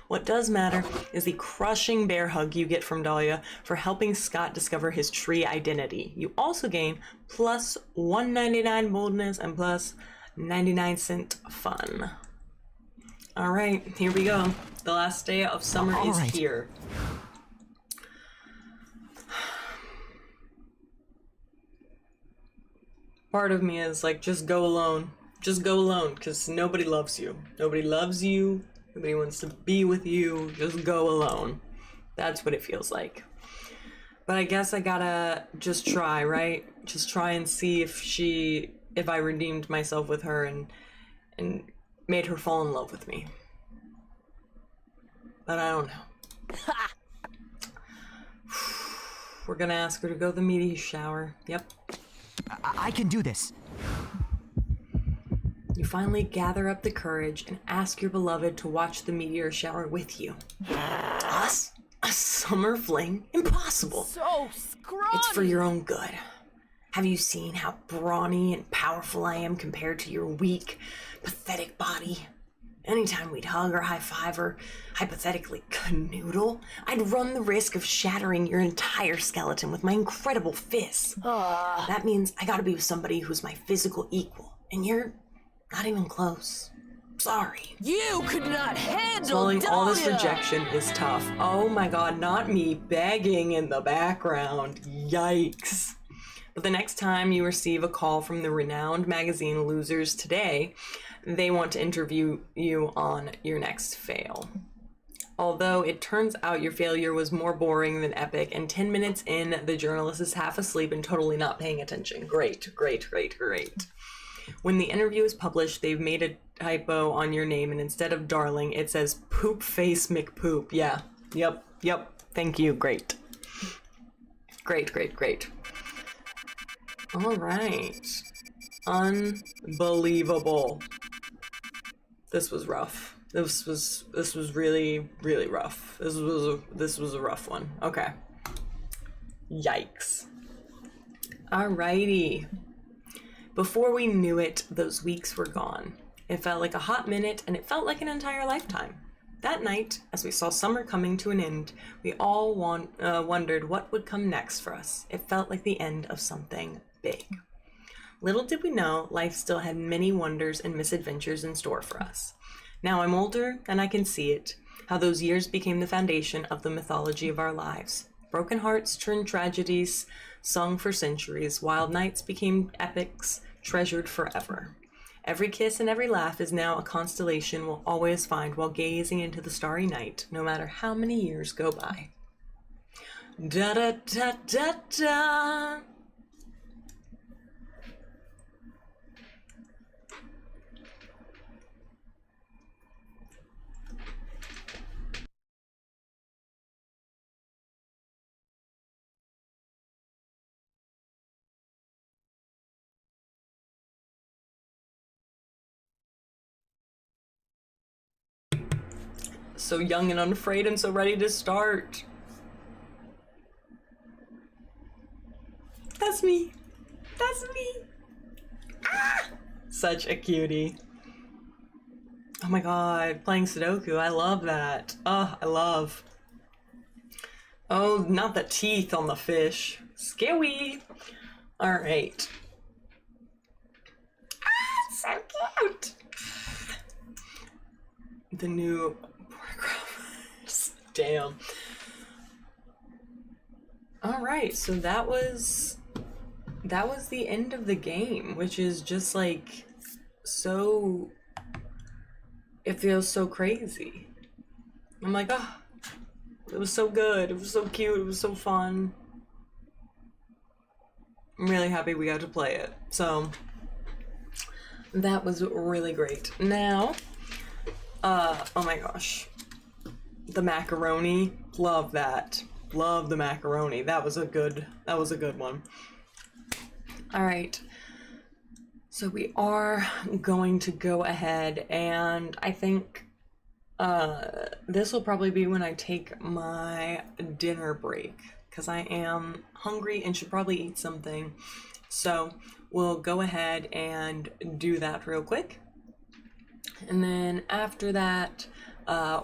What does matter is the crushing bear hug you get from Dahlia for helping Scott discover his tree identity. You also gain plus 199 boldness and plus 99-cent fun. All right, here we go. The last day of summer is here. Part of me is like, just go alone. Just go alone, because nobody loves you. Nobody loves you. Nobody wants to be with you. Just go alone. That's what it feels like. But I guess I gotta just try, right? Just try and see if I redeemed myself with her and made her fall in love with me. But I don't know. We're gonna ask her to go to the meteor shower. Yep. I can do this. You finally gather up the courage and ask your beloved to watch the meteor shower with you. Us? A summer fling? Impossible. So scrawny. It's for your own good. Have you seen how brawny and powerful I am compared to your weak, pathetic body? Anytime we'd hug or high-five or hypothetically canoodle, I'd run the risk of shattering your entire skeleton with my incredible fists. That means I gotta be with somebody who's my physical equal, and you're not even close. Sorry. You could not handle Swallowing all this Dahlia. rejection is tough. Oh my god, not me begging in the background. Yikes. But the next time you receive a call from the renowned magazine Losers Today, they want to interview you on your next fail. Although it turns out your failure was more boring than epic, and 10 minutes in, the journalist is half asleep and totally not paying attention. Great, great, great, great. When the interview is published, they've made a typo on your name, and instead of darling, it says Poop Face McPoop. Yeah, yep, thank you, great. Great, great, great. All right. Unbelievable. This was rough. This was really, really rough. This was a rough one. Okay. Yikes. Alrighty. Before we knew it, those weeks were gone. It felt like a hot minute, and it felt like an entire lifetime. That night, as we saw summer coming to an end, we all wondered what would come next for us. It felt like the end of something big. Little did we know, life still had many wonders and misadventures in store for us. Now I'm older, and I can see it, how those years became the foundation of the mythology of our lives. Broken hearts turned tragedies, sung for centuries. Wild nights became epics, treasured forever. Every kiss and every laugh is now a constellation we'll always find while gazing into the starry night, no matter how many years go by. Da-da-da-da-da. So young and unafraid and so ready to start. That's me. That's me. Ah! Such a cutie. Oh my god, playing Sudoku. I love that. Oh, I love. Oh, not the teeth on the fish. Scary. Alright. Ah, so cute. The new choreographers. Damn. Alright, so that was the end of the game, which is just like so, it feels so crazy. I'm like, oh, it was so good, it was so cute, it was so fun. I'm really happy we got to play it. So that was really great. Now, oh my gosh, the macaroni, love that. Love the macaroni. That was a good one. All right. So we are going to go ahead, and I think this will probably be when I take my dinner break, because I am hungry and should probably eat something. So we'll go ahead and do that real quick. And then after that,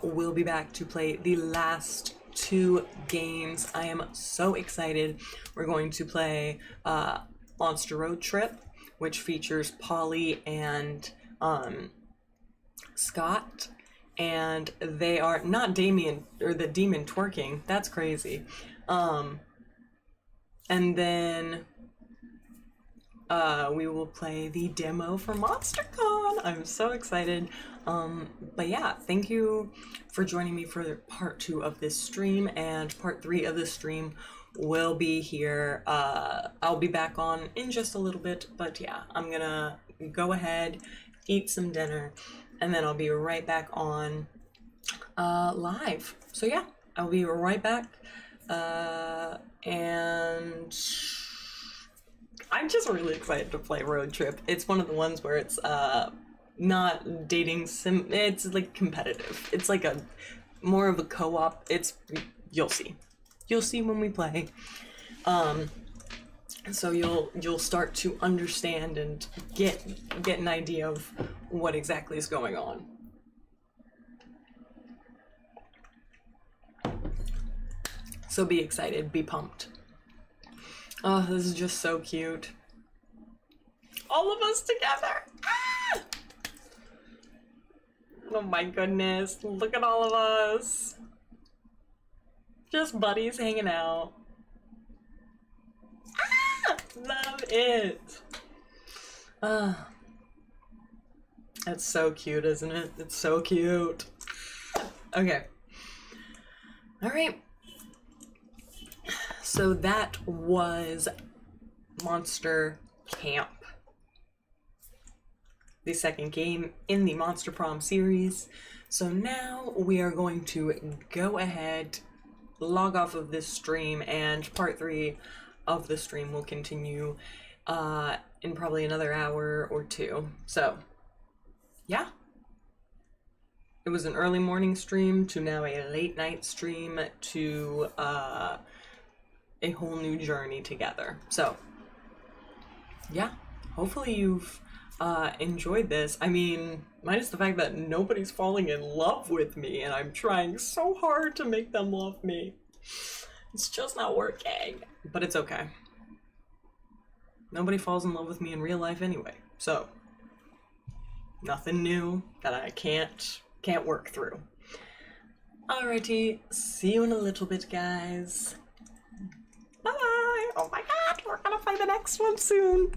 we'll be back to play the last 2 games. I am so excited. We're going to play Monster Road Trip, which features Polly and Scott, and they are not Damien or the demon twerking. That's crazy. And then we will play the demo for MonsterCon. I'm so excited. But yeah, thank you for joining me for part 2 of this stream, and part 3 of this stream will be here. I'll be back on in just a little bit, but yeah, I'm gonna go ahead, eat some dinner, and then I'll be right back on live. So yeah, I'll be right back. And I'm just really excited to play Road Trip. It's one of the ones where it's not dating sim, it's like competitive. It's like a more of a co-op. It's, you'll see. You'll see when we play. So you'll start to understand and get an idea of what exactly is going on. So be excited, be pumped. Oh, this is just so cute. All of us together. Ah! Oh my goodness, look at all of us. Just buddies hanging out. Ah! Love it. Ah. That's so cute, isn't it? It's so cute. Okay. All right. So that was Monster Camp, the second game in the Monster Prom series. So now we are going to go ahead, log off of this stream, and part 3 of the stream will continue in probably another hour or 2. So yeah, it was an early morning stream to now a late night stream to a whole new journey together. So yeah, hopefully you've enjoyed this. I mean, minus the fact that nobody's falling in love with me and I'm trying so hard to make them love me. It's just not working, but it's okay. Nobody falls in love with me in real life anyway, so nothing new that I can't work through. Alrighty, see you in a little bit, guys. Bye! Oh my god, we're gonna play the next one soon!